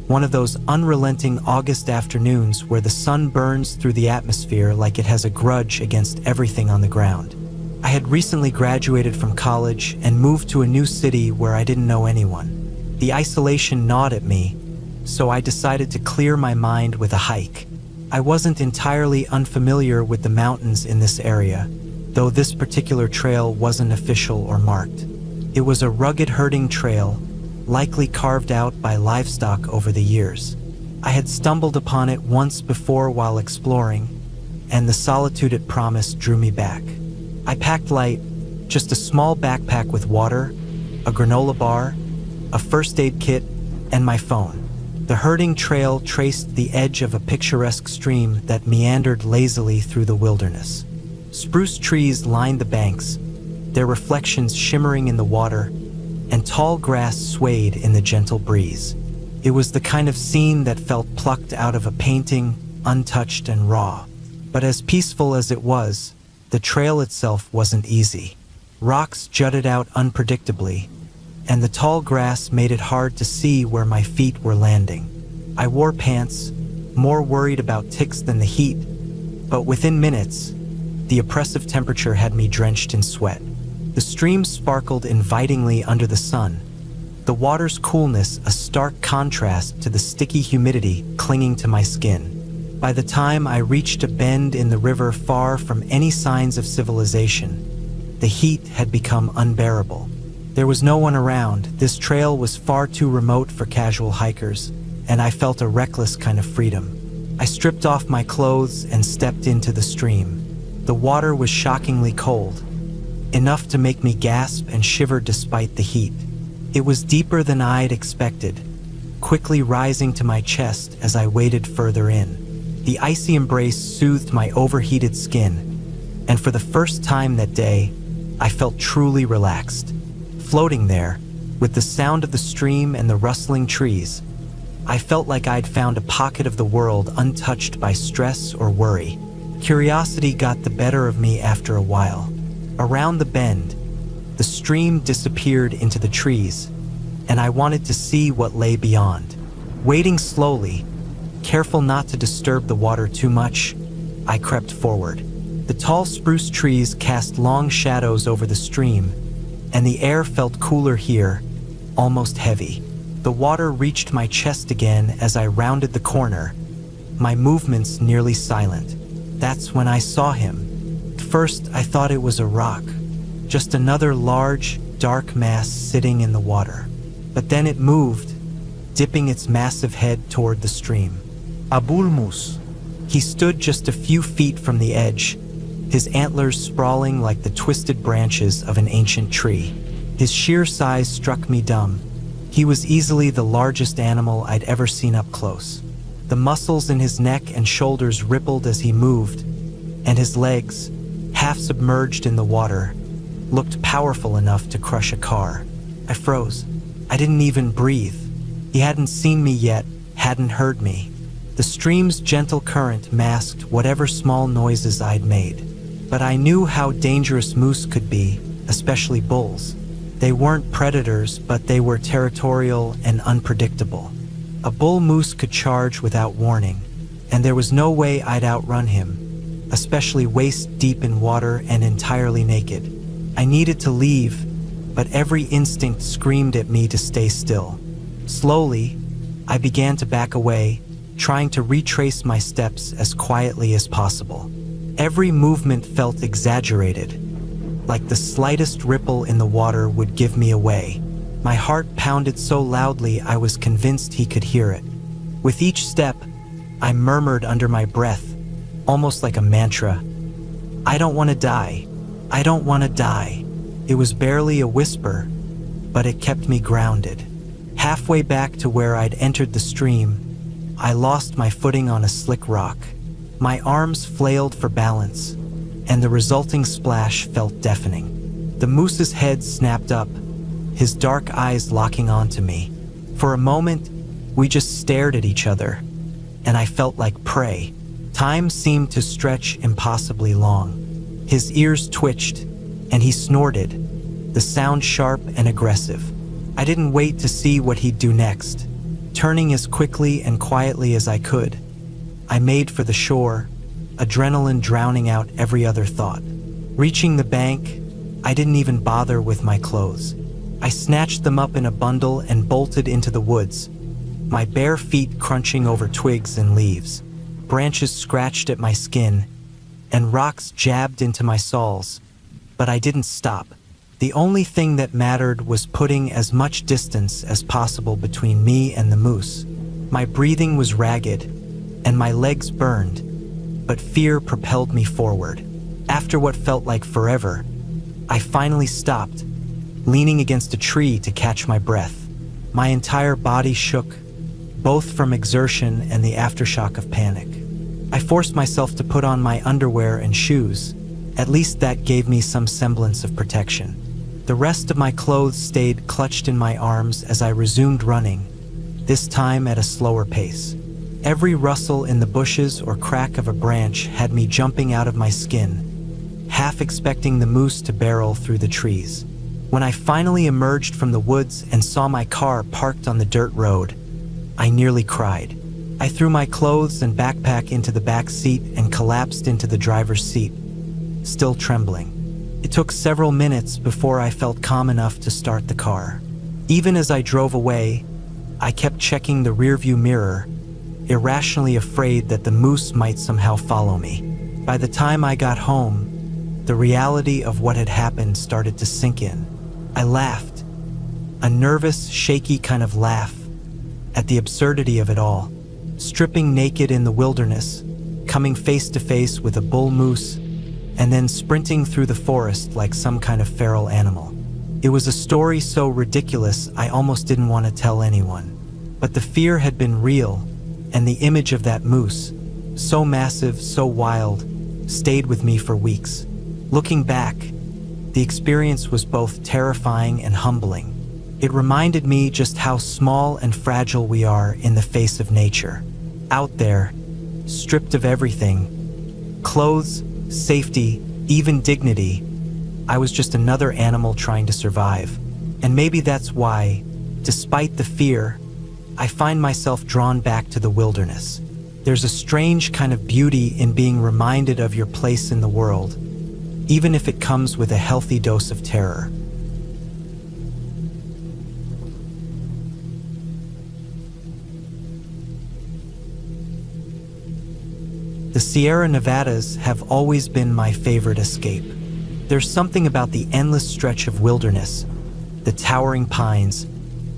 one of those unrelenting August afternoons where the sun burns through the atmosphere like it has a grudge against everything on the ground. I had recently graduated from college and moved to a new city where I didn't know anyone. The isolation gnawed at me, so I decided to clear my mind with a hike. I wasn't entirely unfamiliar with the mountains in this area, though this particular trail wasn't official or marked. It was a rugged herding trail, likely carved out by livestock over the years. I had stumbled upon it once before while exploring, and the solitude it promised drew me back. I packed light, just a small backpack with water, a granola bar, a first aid kit, and my phone. The herding trail traced the edge of a picturesque stream that meandered lazily through the wilderness. Spruce trees lined the banks, their reflections shimmering in the water, and tall grass swayed in the gentle breeze. It was the kind of scene that felt plucked out of a painting, untouched and raw. But as peaceful as it was, the trail itself wasn't easy. Rocks jutted out unpredictably, and the tall grass made it hard to see where my feet were landing. I wore pants, more worried about ticks than the heat, but within minutes, the oppressive temperature had me drenched in sweat. The stream sparkled invitingly under the sun, the water's coolness a stark contrast to the sticky humidity clinging to my skin. By the time I reached a bend in the river far from any signs of civilization, the heat had become unbearable. There was no one around. This trail was far too remote for casual hikers, and I felt a reckless kind of freedom. I stripped off my clothes and stepped into the stream. The water was shockingly cold, enough to make me gasp and shiver despite the heat. It was deeper than I'd expected, quickly rising to my chest as I waded further in. The icy embrace soothed my overheated skin, and for the first time that day, I felt truly relaxed. Floating there, with the sound of the stream and the rustling trees, I felt like I'd found a pocket of the world untouched by stress or worry. Curiosity got the better of me after a while. Around the bend, the stream disappeared into the trees, and I wanted to see what lay beyond. Wading slowly, careful not to disturb the water too much, I crept forward. The tall spruce trees cast long shadows over the stream, and the air felt cooler here, almost heavy. The water reached my chest again as I rounded the corner, my movements nearly silent. That's when I saw him. First, I thought it was a rock, just another large, dark mass sitting in the water. But then it moved, dipping its massive head toward the stream. A bull moose. He stood just a few feet from the edge, his antlers sprawling like the twisted branches of an ancient tree. His sheer size struck me dumb. He was easily the largest animal I'd ever seen up close. The muscles in his neck and shoulders rippled as he moved, and his legs, half submerged in the water, looked powerful enough to crush a car. I froze. I didn't even breathe. He hadn't seen me yet, hadn't heard me. The stream's gentle current masked whatever small noises I'd made. But I knew how dangerous moose could be, especially bulls. They weren't predators, but they were territorial and unpredictable. A bull moose could charge without warning, and there was no way I'd outrun him, especially waist deep in water and entirely naked. I needed to leave, but every instinct screamed at me to stay still. Slowly, I began to back away, trying to retrace my steps as quietly as possible. Every movement felt exaggerated, like the slightest ripple in the water would give me away. My heart pounded so loudly I was convinced he could hear it. With each step, I murmured under my breath, almost like a mantra, "I don't want to die. I don't want to die." It was barely a whisper, but it kept me grounded. Halfway back to where I'd entered the stream, I lost my footing on a slick rock. My arms flailed for balance, and the resulting splash felt deafening. The moose's head snapped up, his dark eyes locking onto me. For a moment, we just stared at each other, and I felt like prey. Time seemed to stretch impossibly long. His ears twitched, and he snorted, the sound sharp and aggressive. I didn't wait to see what he'd do next. Turning as quickly and quietly as I could, I made for the shore, adrenaline drowning out every other thought. Reaching the bank, I didn't even bother with my clothes. I snatched them up in a bundle and bolted into the woods, my bare feet crunching over twigs and leaves. Branches scratched at my skin, and rocks jabbed into my soles. But I didn't stop. The only thing that mattered was putting as much distance as possible between me and the moose. My breathing was ragged, and my legs burned, but fear propelled me forward. After what felt like forever, I finally stopped, leaning against a tree to catch my breath. My entire body shook, both from exertion and the aftershock of panic. I forced myself to put on my underwear and shoes. At least that gave me some semblance of protection. The rest of my clothes stayed clutched in my arms as I resumed running, this time at a slower pace. Every rustle in the bushes or crack of a branch had me jumping out of my skin, half expecting the moose to barrel through the trees. When I finally emerged from the woods and saw my car parked on the dirt road, I nearly cried. I threw my clothes and backpack into the back seat and collapsed into the driver's seat, still trembling. It took several minutes before I felt calm enough to start the car. Even as I drove away, I kept checking the rearview mirror, irrationally afraid that the moose might somehow follow me. By the time I got home, the reality of what had happened started to sink in. I laughed, a nervous, shaky kind of laugh, at the absurdity of it all. Stripping naked in the wilderness, coming face to face with a bull moose, and then sprinting through the forest like some kind of feral animal. It was a story so ridiculous I almost didn't want to tell anyone. But the fear had been real, and the image of that moose, so massive, so wild, stayed with me for weeks. Looking back, the experience was both terrifying and humbling. It reminded me just how small and fragile we are in the face of nature. Out there, stripped of everything, clothes, safety, even dignity, I was just another animal trying to survive. And maybe that's why, despite the fear, I find myself drawn back to the wilderness. There's a strange kind of beauty in being reminded of your place in the world, even if it comes with a healthy dose of terror. The Sierra Nevadas have always been my favorite escape. There's something about the endless stretch of wilderness, the towering pines,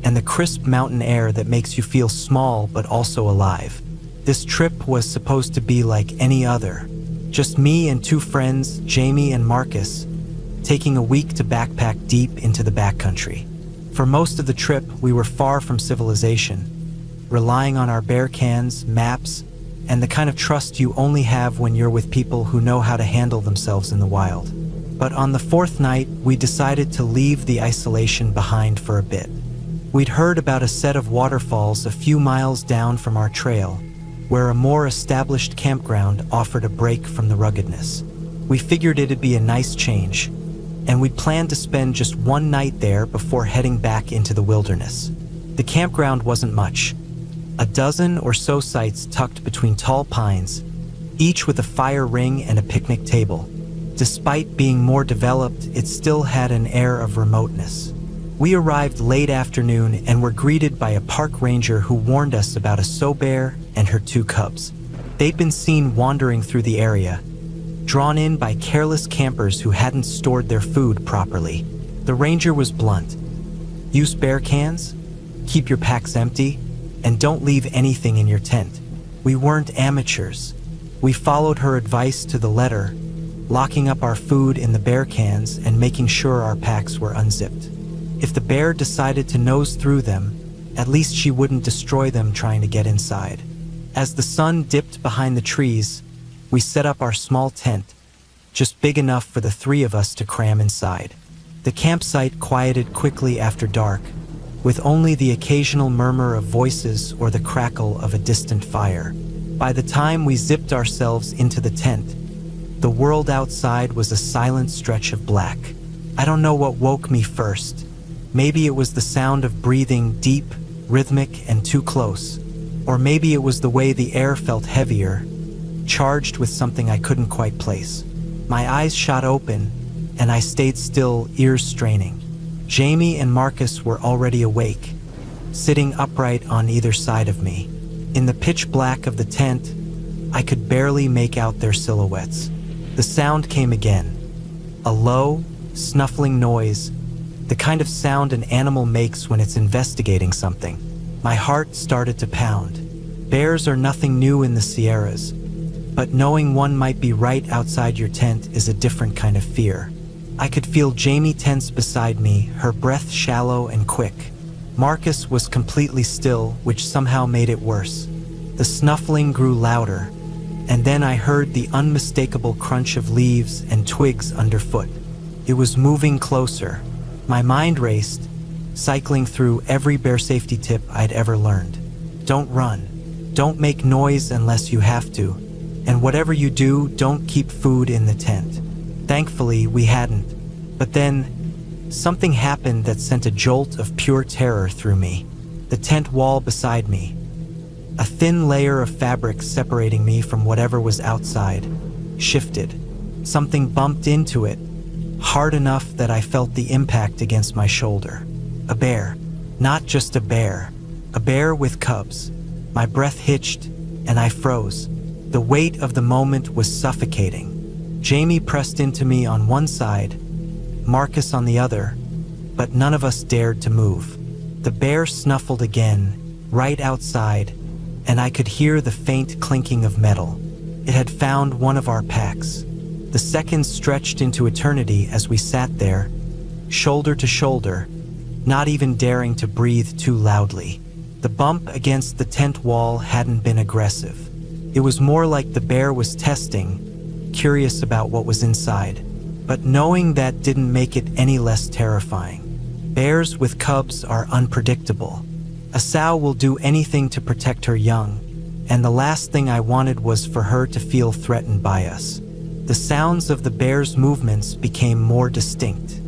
and the crisp mountain air that makes you feel small but also alive. This trip was supposed to be like any other. Just me and two friends, Jamie and Marcus, taking a week to backpack deep into the backcountry. For most of the trip, we were far from civilization, relying on our bear cans, maps, and the kind of trust you only have when you're with people who know how to handle themselves in the wild. But on the fourth night, we decided to leave the isolation behind for a bit. We'd heard about a set of waterfalls a few miles down from our trail, where a more established campground offered a break from the ruggedness. We figured it'd be a nice change, and we'd planned to spend just one night there before heading back into the wilderness. The campground wasn't much. A dozen or so sites tucked between tall pines, each with a fire ring and a picnic table. Despite being more developed, it still had an air of remoteness. We arrived late afternoon and were greeted by a park ranger who warned us about a sow bear and her two cubs. They'd been seen wandering through the area, drawn in by careless campers who hadn't stored their food properly. The ranger was blunt. Use bear cans, keep your packs empty, and don't leave anything in your tent. We weren't amateurs. We followed her advice to the letter, locking up our food in the bear cans and making sure our packs were unzipped. If the bear decided to nose through them, at least she wouldn't destroy them trying to get inside. As the sun dipped behind the trees, we set up our small tent, just big enough for the three of us to cram inside. The campsite quieted quickly after dark, with only the occasional murmur of voices or the crackle of a distant fire. By the time we zipped ourselves into the tent, the world outside was a silent stretch of black. I don't know what woke me first. Maybe it was the sound of breathing deep, rhythmic, and too close. Or maybe it was the way the air felt heavier, charged with something I couldn't quite place. My eyes shot open, and I stayed still, ears straining. Jamie and Marcus were already awake, sitting upright on either side of me. In the pitch black of the tent, I could barely make out their silhouettes. The sound came again. A low, snuffling noise, the kind of sound an animal makes when it's investigating something. My heart started to pound. Bears are nothing new in the Sierras, but knowing one might be right outside your tent is a different kind of fear. I could feel Jamie tense beside me, her breath shallow and quick. Marcus was completely still, which somehow made it worse. The snuffling grew louder, and then I heard the unmistakable crunch of leaves and twigs underfoot. It was moving closer. My mind raced, cycling through every bear safety tip I'd ever learned. Don't run. Don't make noise unless you have to. And whatever you do, don't keep food in the tent. Thankfully, we hadn't. But then, something happened that sent a jolt of pure terror through me. The tent wall beside me. A thin layer of fabric separating me from whatever was outside shifted. Something bumped into it, hard enough that I felt the impact against my shoulder. A bear. Not just a bear with cubs. My breath hitched, and I froze. The weight of the moment was suffocating. Jamie pressed into me on one side, Marcus on the other, but none of us dared to move. The bear snuffled again, right outside, and I could hear the faint clinking of metal. It had found one of our packs. The seconds stretched into eternity as we sat there, shoulder to shoulder, not even daring to breathe too loudly. The bump against the tent wall hadn't been aggressive. It was more like the bear was testing, curious about what was inside. But knowing that didn't make it any less terrifying. Bears with cubs are unpredictable. A sow will do anything to protect her young, and the last thing I wanted was for her to feel threatened by us. The sounds of the bear's movements became more distinct.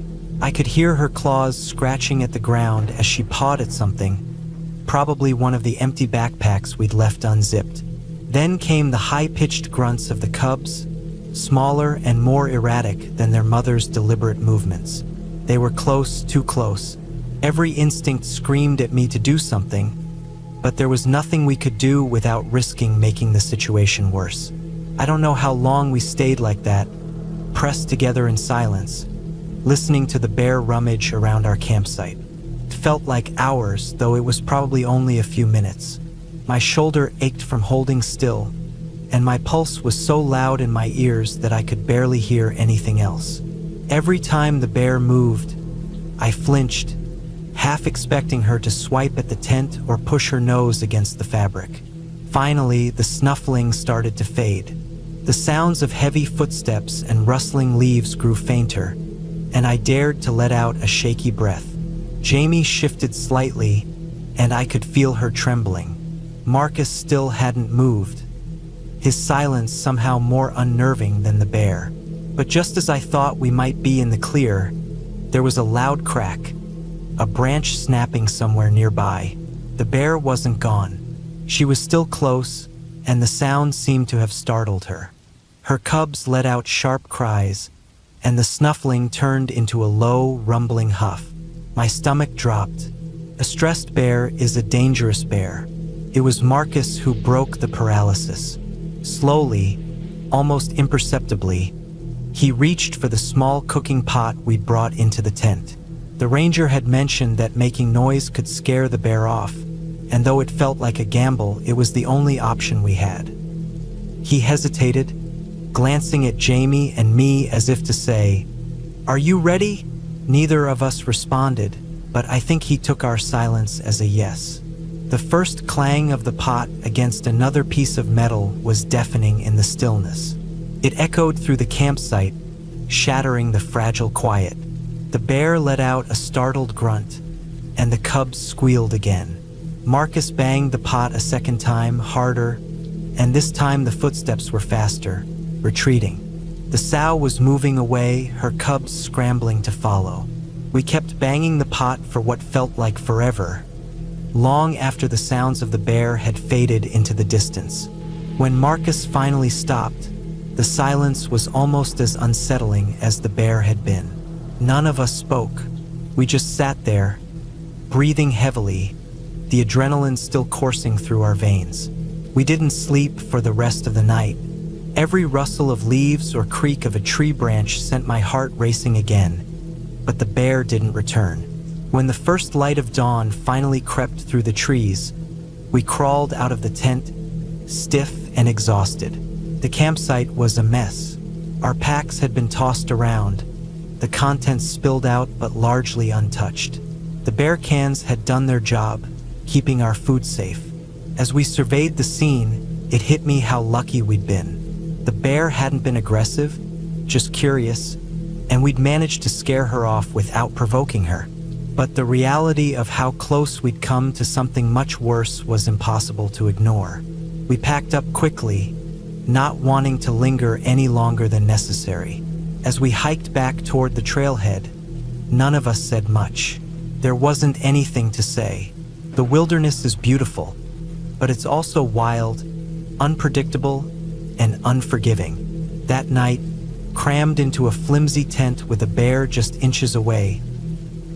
I could hear her claws scratching at the ground as she pawed at something, probably one of the empty backpacks we'd left unzipped. Then came the high-pitched grunts of the cubs, smaller and more erratic than their mother's deliberate movements. They were close, too close. Every instinct screamed at me to do something, but there was nothing we could do without risking making the situation worse. I don't know how long we stayed like that, pressed together in silence, listening to the bear rummage around our campsite. It felt like hours, though it was probably only a few minutes. My shoulder ached from holding still, and my pulse was so loud in my ears that I could barely hear anything else. Every time the bear moved, I flinched, half expecting her to swipe at the tent or push her nose against the fabric. Finally, the snuffling started to fade. The sounds of heavy footsteps and rustling leaves grew fainter, and I dared to let out a shaky breath. Jamie shifted slightly, and I could feel her trembling. Marcus still hadn't moved, his silence somehow more unnerving than the bear. But just as I thought we might be in the clear, there was a loud crack, a branch snapping somewhere nearby. The bear wasn't gone. She was still close, and the sound seemed to have startled her. Her cubs let out sharp cries, and the snuffling turned into a low, rumbling huff. My stomach dropped. A stressed bear is a dangerous bear. It was Marcus who broke the paralysis. Slowly, almost imperceptibly, he reached for the small cooking pot we'd brought into the tent. The ranger had mentioned that making noise could scare the bear off, and though it felt like a gamble, it was the only option we had. He hesitated, glancing at Jamie and me as if to say, "Are you ready?" Neither of us responded, but I think he took our silence as a yes. The first clang of the pot against another piece of metal was deafening in the stillness. It echoed through the campsite, shattering the fragile quiet. The bear let out a startled grunt, and the cubs squealed again. Marcus banged the pot a second time, harder, and this time the footsteps were faster, retreating. The sow was moving away, her cubs scrambling to follow. We kept banging the pot for what felt like forever, long after the sounds of the bear had faded into the distance. When Marcus finally stopped, the silence was almost as unsettling as the bear had been. None of us spoke. We just sat there, breathing heavily, the adrenaline still coursing through our veins. We didn't sleep for the rest of the night. Every rustle of leaves or creak of a tree branch sent my heart racing again, but the bear didn't return. When the first light of dawn finally crept through the trees, we crawled out of the tent, stiff and exhausted. The campsite was a mess. Our packs had been tossed around, the contents spilled out but largely untouched. The bear cans had done their job, keeping our food safe. As we surveyed the scene, it hit me how lucky we'd been. The bear hadn't been aggressive, just curious, and we'd managed to scare her off without provoking her. But the reality of how close we'd come to something much worse was impossible to ignore. We packed up quickly, not wanting to linger any longer than necessary. As we hiked back toward the trailhead, none of us said much. There wasn't anything to say. The wilderness is beautiful, but it's also wild, unpredictable, and unforgiving. That night, crammed into a flimsy tent with a bear just inches away,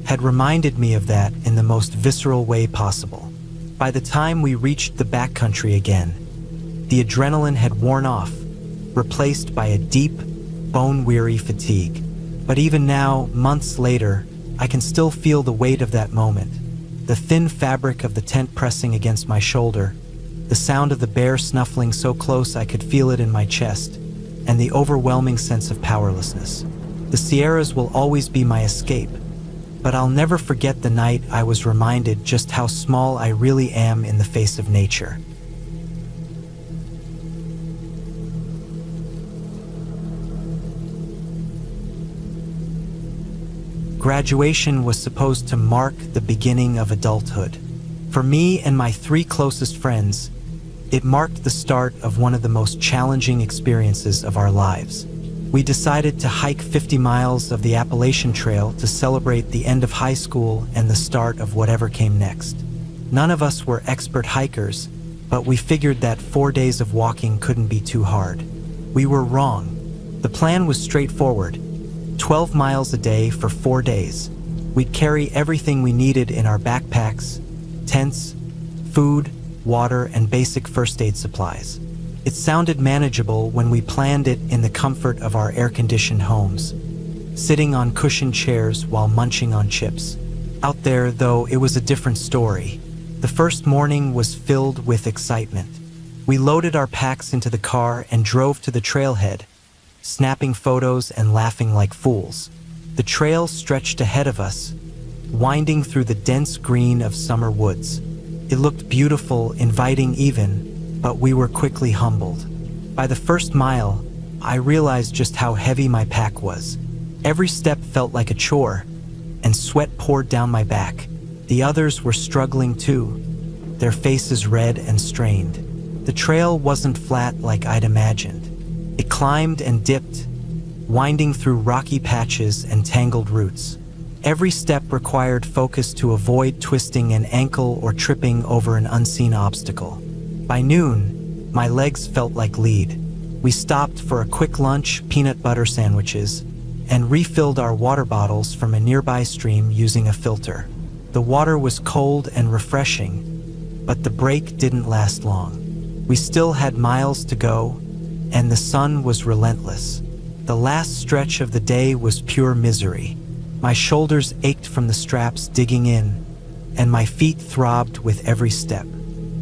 had reminded me of that in the most visceral way possible. By the time we reached the backcountry again, the adrenaline had worn off, replaced by a deep, bone-weary fatigue. But even now, months later, I can still feel the weight of that moment. The thin fabric of the tent pressing against my shoulder, the sound of the bear snuffling so close I could feel it in my chest, and the overwhelming sense of powerlessness. The Sierras will always be my escape, but I'll never forget the night I was reminded just how small I really am in the face of nature. Graduation was supposed to mark the beginning of adulthood. For me and my 3 closest friends, it marked the start of one of the most challenging experiences of our lives. We decided to hike 50 miles of the Appalachian Trail to celebrate the end of high school and the start of whatever came next. None of us were expert hikers, but we figured that 4 days of walking couldn't be too hard. We were wrong. The plan was straightforward: 12 miles a day for 4 days. We'd carry everything we needed in our backpacks: tents, food, water, and basic first aid supplies. It sounded manageable when we planned it in the comfort of our air-conditioned homes. sitting on cushioned chairs while munching on chips. Out there, though, it was a different story. The first morning was filled with excitement. We loaded our packs into the car and drove to the trailhead, snapping photos and laughing like fools. The trail stretched ahead of us, winding through the dense green of summer woods. It looked beautiful, inviting even, but we were quickly humbled. By the first mile, I realized just how heavy my pack was. Every step felt like a chore, and sweat poured down my back. The others were struggling too, their faces red and strained. The trail wasn't flat like I'd imagined. It climbed and dipped, winding through rocky patches and tangled roots. Every step required focus to avoid twisting an ankle or tripping over an unseen obstacle. By noon, my legs felt like lead. We stopped for a quick lunch, peanut butter sandwiches, and refilled our water bottles from a nearby stream using a filter. The water was cold and refreshing, but the break didn't last long. We still had miles to go, and the sun was relentless. The last stretch of the day was pure misery. My shoulders ached from the straps digging in, and my feet throbbed with every step.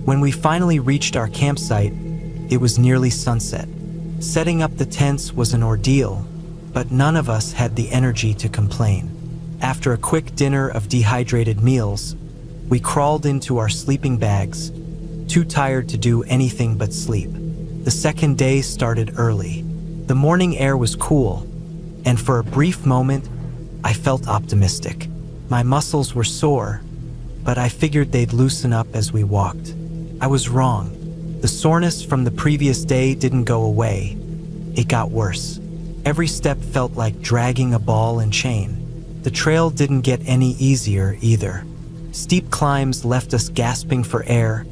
When we finally reached our campsite, it was nearly sunset. Setting up the tents was an ordeal, but none of us had the energy to complain. After a quick dinner of dehydrated meals, we crawled into our sleeping bags, too tired to do anything but sleep. The second day started early. The morning air was cool, and for a brief moment, I felt optimistic. My muscles were sore, but I figured they'd loosen up as we walked. I was wrong. The soreness from the previous day didn't go away. It got worse. Every step felt like dragging a ball and chain. The trail didn't get any easier either. Steep climbs left us gasping for air,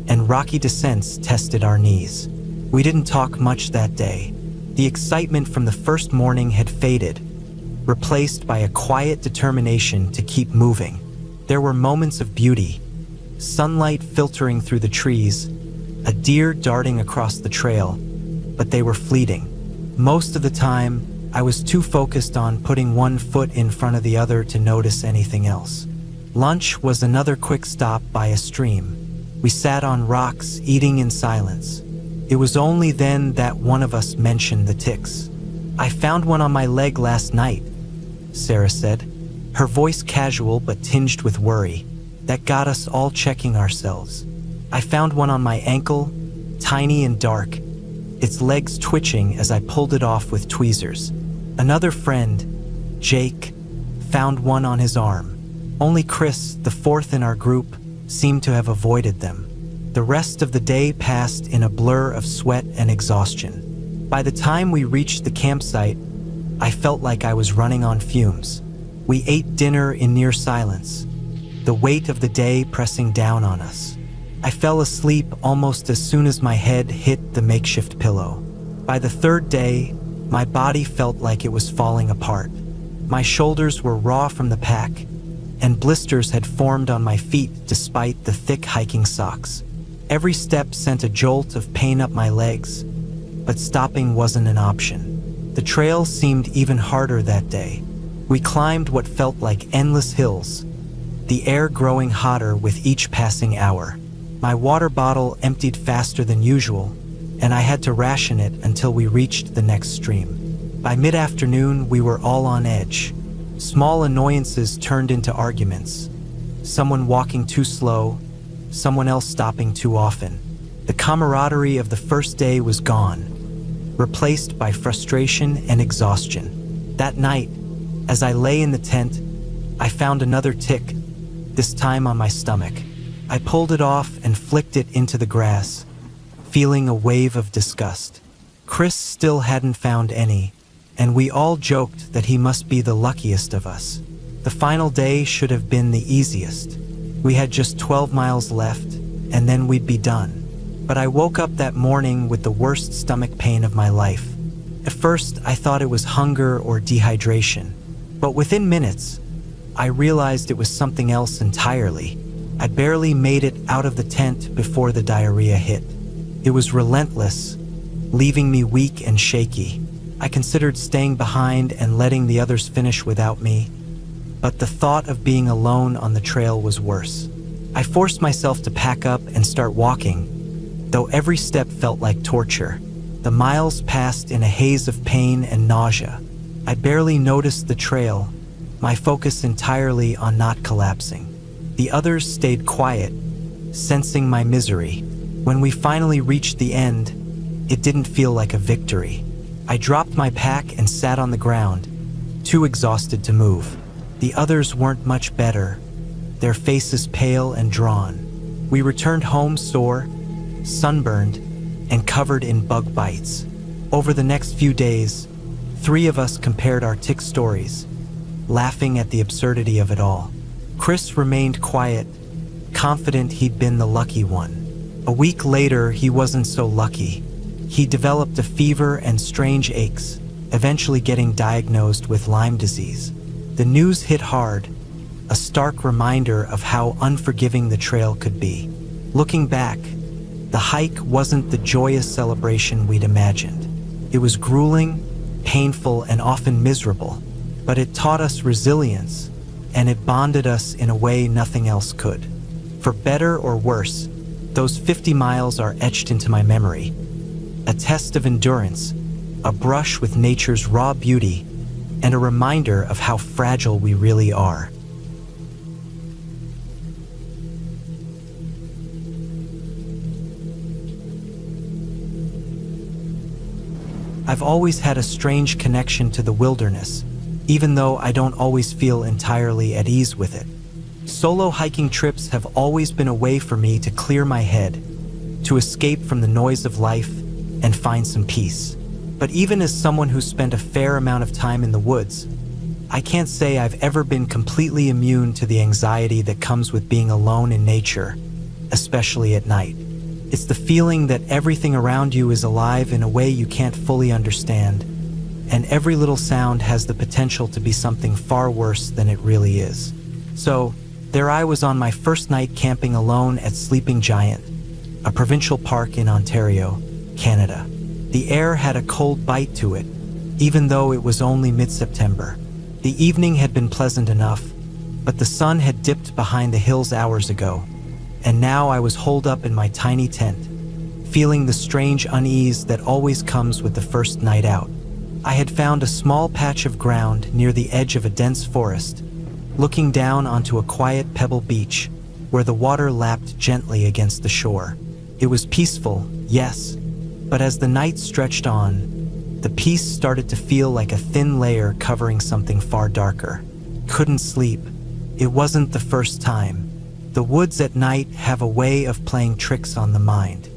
and rocky descents tested our knees. We didn't talk much that day. The excitement from the first morning had faded, replaced by a quiet determination to keep moving. There were moments of beauty, sunlight filtering through the trees, a deer darting across the trail, but they were fleeting. Most of the time, I was too focused on putting one foot in front of the other to notice anything else. Lunch was another quick stop by a stream. We sat on rocks, eating in silence. It was only then that one of us mentioned the ticks. "I found one on my leg last night," Sarah said, her voice casual but tinged with worry. That got us all checking ourselves. "I found one on my ankle, tiny and dark, its legs twitching as I pulled it off with tweezers." Another friend, Jake, found one on his arm. Only Chris, the fourth in our group, seemed to have avoided them. The rest of the day passed in a blur of sweat and exhaustion. By the time we reached the campsite, I felt like I was running on fumes. We ate dinner in near silence, the weight of the day pressing down on us. I fell asleep almost as soon as my head hit the makeshift pillow. By the third day, my body felt like it was falling apart. My shoulders were raw from the pack, and blisters had formed on my feet despite the thick hiking socks. Every step sent a jolt of pain up my legs, but stopping wasn't an option. The trail seemed even harder that day. We climbed what felt like endless hills, the air growing hotter with each passing hour. My water bottle emptied faster than usual, and I had to ration it until we reached the next stream. By mid-afternoon, we were all on edge. Small annoyances turned into arguments. Someone walking too slow, someone else stopping too often. The camaraderie of the first day was gone, replaced by frustration and exhaustion. That night, as I lay in the tent, I found another tick, this time on my stomach. I pulled it off and flicked it into the grass, feeling a wave of disgust. Chris still hadn't found any, and we all joked that he must be the luckiest of us. The final day should have been the easiest. We had just 12 miles left, and then we'd be done. But I woke up that morning with the worst stomach pain of my life. At first, I thought it was hunger or dehydration, but within minutes, I realized it was something else entirely. I barely made it out of the tent before the diarrhea hit. It was relentless, leaving me weak and shaky. I considered staying behind and letting the others finish without me, but the thought of being alone on the trail was worse. I forced myself to pack up and start walking, though every step felt like torture. The miles passed in a haze of pain and nausea. I barely noticed the trail, my focus entirely on not collapsing. The others stayed quiet, sensing my misery. When we finally reached the end, it didn't feel like a victory. I dropped my pack and sat on the ground, too exhausted to move. The others weren't much better, their faces pale and drawn. We returned home sore, sunburned, and covered in bug bites. Over the next few days, 3 of us compared our tick stories, laughing at the absurdity of it all. Chris remained quiet, confident he'd been the lucky one. A week later, he wasn't so lucky. He developed a fever and strange aches, eventually getting diagnosed with Lyme disease. The news hit hard, a stark reminder of how unforgiving the trail could be. Looking back, the hike wasn't the joyous celebration we'd imagined. It was grueling, painful, and often miserable, but it taught us resilience, and it bonded us in a way nothing else could. For better or worse, those 50 miles are etched into my memory. A test of endurance, a brush with nature's raw beauty, and a reminder of how fragile we really are. I've always had a strange connection to the wilderness, even though I don't always feel entirely at ease with it. Solo hiking trips have always been a way for me to clear my head, to escape from the noise of life, and find some peace. But even as someone who spent a fair amount of time in the woods, I can't say I've ever been completely immune to the anxiety that comes with being alone in nature, especially at night. It's the feeling that everything around you is alive in a way you can't fully understand, and every little sound has the potential to be something far worse than it really is. So, there I was on my first night camping alone at Sleeping Giant, a provincial park in Ontario, Canada. The air had a cold bite to it, even though it was only mid-September. The evening had been pleasant enough, but the sun had dipped behind the hills hours ago, and now I was holed up in my tiny tent, feeling the strange unease that always comes with the first night out. I had found a small patch of ground near the edge of a dense forest, looking down onto a quiet pebble beach where the water lapped gently against the shore. It was peaceful, yes, but as the night stretched on, the peace started to feel like a thin layer covering something far darker. Couldn't sleep. It wasn't the first time. The woods at night have a way of playing tricks on the mind.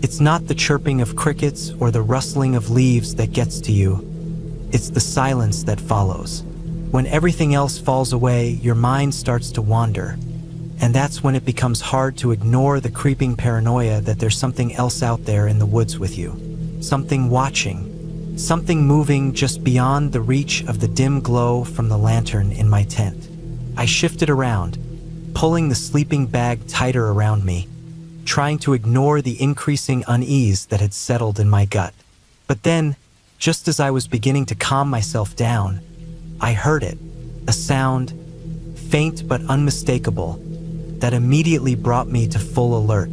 It's not the chirping of crickets or the rustling of leaves that gets to you. It's the silence that follows. When everything else falls away, your mind starts to wander. And that's when it becomes hard to ignore the creeping paranoia that there's something else out there in the woods with you. Something watching. Something moving just beyond the reach of the dim glow from the lantern in my tent. I shifted around, pulling the sleeping bag tighter around me, trying to ignore the increasing unease that had settled in my gut. But then, just as I was beginning to calm myself down, I heard it, a sound, faint but unmistakable, that immediately brought me to full alert.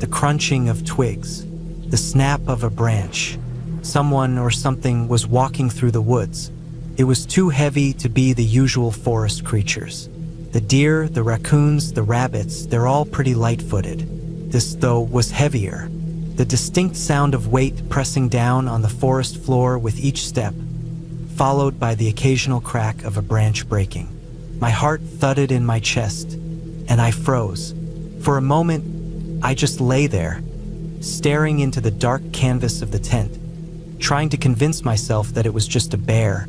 The crunching of twigs, the snap of a branch. Someone or something was walking through the woods. It was too heavy to be the usual forest creatures. The deer, the raccoons, the rabbits, they're all pretty light-footed. This, though, was heavier. The distinct sound of weight pressing down on the forest floor with each step, followed by the occasional crack of a branch breaking. My heart thudded in my chest, and I froze. For a moment, I just lay there, staring into the dark canvas of the tent, trying to convince myself that it was just a bear,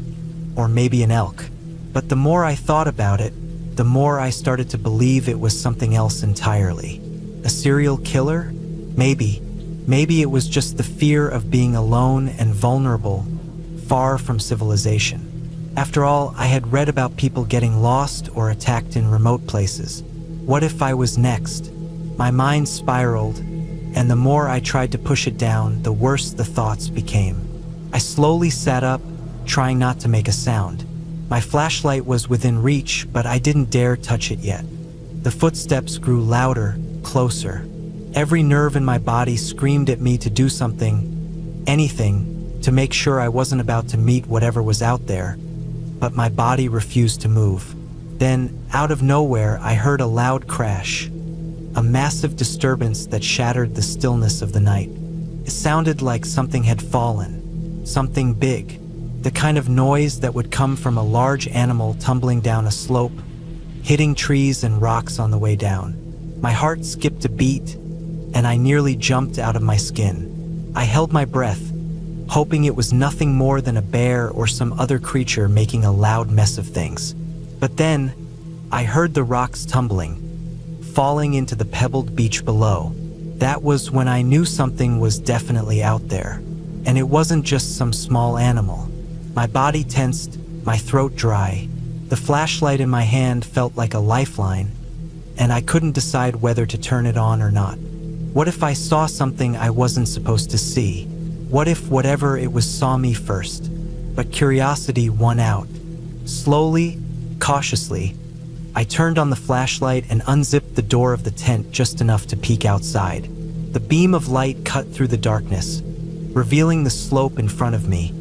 or maybe an elk. But the more I thought about it, the more I started to believe it was something else entirely. A serial killer? Maybe. Maybe it was just the fear of being alone and vulnerable, far from civilization. After all, I had read about people getting lost or attacked in remote places. What if I was next? My mind spiraled, and the more I tried to push it down, the worse the thoughts became. I slowly sat up, trying not to make a sound. My flashlight was within reach, but I didn't dare touch it yet. The footsteps grew louder, closer. Every nerve in my body screamed at me to do something, anything, to make sure I wasn't about to meet whatever was out there. But my body refused to move. Then, out of nowhere, I heard a loud crash, a massive disturbance that shattered the stillness of the night. It sounded like something had fallen, something big, the kind of noise that would come from a large animal tumbling down a slope, hitting trees and rocks on the way down. My heart skipped a beat, and I nearly jumped out of my skin. I held my breath, hoping it was nothing more than a bear or some other creature making a loud mess of things. But then, I heard the rocks tumbling, falling into the pebbled beach below. That was when I knew something was definitely out there. And it wasn't just some small animal. My body tensed, my throat dry. The flashlight in my hand felt like a lifeline, and I couldn't decide whether to turn it on or not. What if I saw something I wasn't supposed to see? What if whatever it was saw me first? But curiosity won out. Slowly, cautiously, I turned on the flashlight and unzipped the door of the tent just enough to peek outside. The beam of light cut through the darkness, revealing the slope in front of me,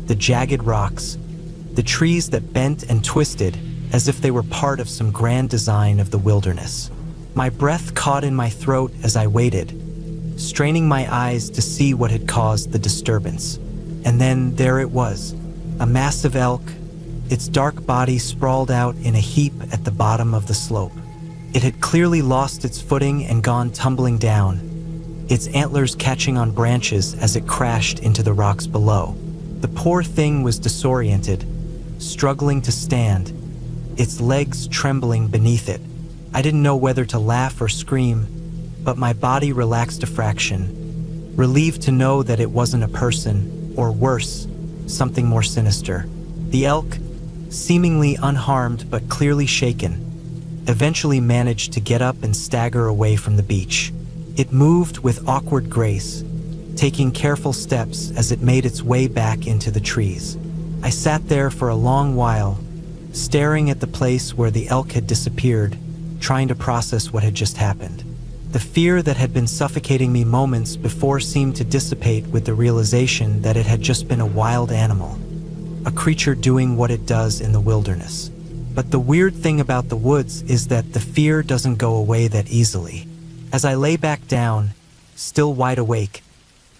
the jagged rocks, the trees that bent and twisted as if they were part of some grand design of the wilderness. My breath caught in my throat as I waited, straining my eyes to see what had caused the disturbance. And then there it was, a massive elk, its dark body sprawled out in a heap at the bottom of the slope. It had clearly lost its footing and gone tumbling down, its antlers catching on branches as it crashed into the rocks below. The poor thing was disoriented, struggling to stand, its legs trembling beneath it. I didn't know whether to laugh or scream, but my body relaxed a fraction, relieved to know that it wasn't a person, or worse, something more sinister. The elk, seemingly unharmed but clearly shaken, eventually managed to get up and stagger away from the beach. It moved with awkward grace, taking careful steps as it made its way back into the trees. I sat there for a long while, staring at the place where the elk had disappeared, trying to process what had just happened. The fear that had been suffocating me moments before seemed to dissipate with the realization that it had just been a wild animal, a creature doing what it does in the wilderness. But the weird thing about the woods is that the fear doesn't go away that easily. As I lay back down, still wide awake,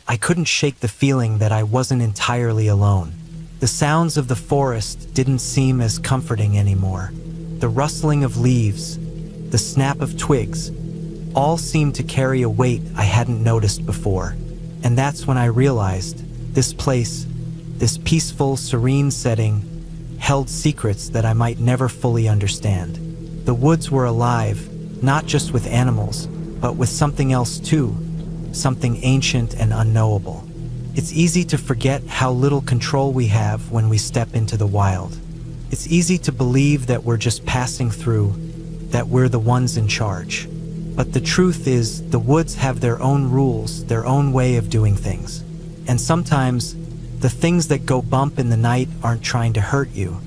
I couldn't shake the feeling that I wasn't entirely alone. The sounds of the forest didn't seem as comforting anymore. The rustling of leaves, the snap of twigs, all seemed to carry a weight I hadn't noticed before. And that's when I realized this place, this peaceful, serene setting, held secrets that I might never fully understand. The woods were alive, not just with animals, but with something else too, something ancient and unknowable. It's easy to forget how little control we have when we step into the wild. It's easy to believe that we're just passing through, that we're the ones in charge. But the truth is, the woods have their own rules, their own way of doing things. And sometimes, the things that go bump in the night aren't trying to hurt you.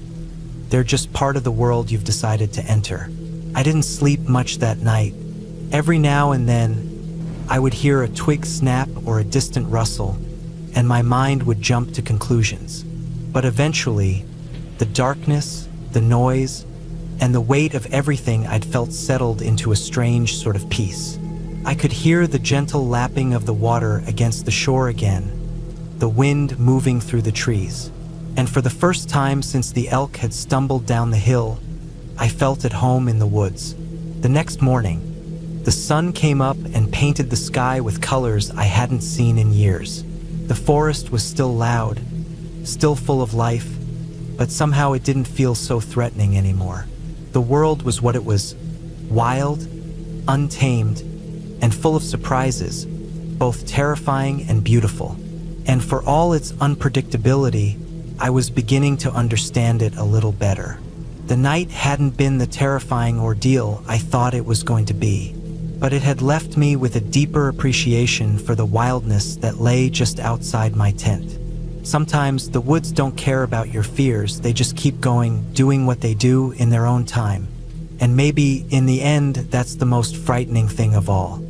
They're just part of the world you've decided to enter. I didn't sleep much that night. Every now and then, I would hear a twig snap or a distant rustle, and my mind would jump to conclusions. But eventually, the darkness, the noise, and the weight of everything I'd felt settled into a strange sort of peace. I could hear the gentle lapping of the water against the shore again, the wind moving through the trees. And for the first time since the elk had stumbled down the hill, I felt at home in the woods. The next morning, the sun came up and painted the sky with colors I hadn't seen in years. The forest was still loud, still full of life, but somehow it didn't feel so threatening anymore. The world was what it was, wild, untamed, and full of surprises, both terrifying and beautiful. And for all its unpredictability, I was beginning to understand it a little better. The night hadn't been the terrifying ordeal I thought it was going to be, but it had left me with a deeper appreciation for the wildness that lay just outside my tent. Sometimes the woods don't care about your fears, they just keep going, doing what they do in their own time. And maybe, in the end, that's the most frightening thing of all.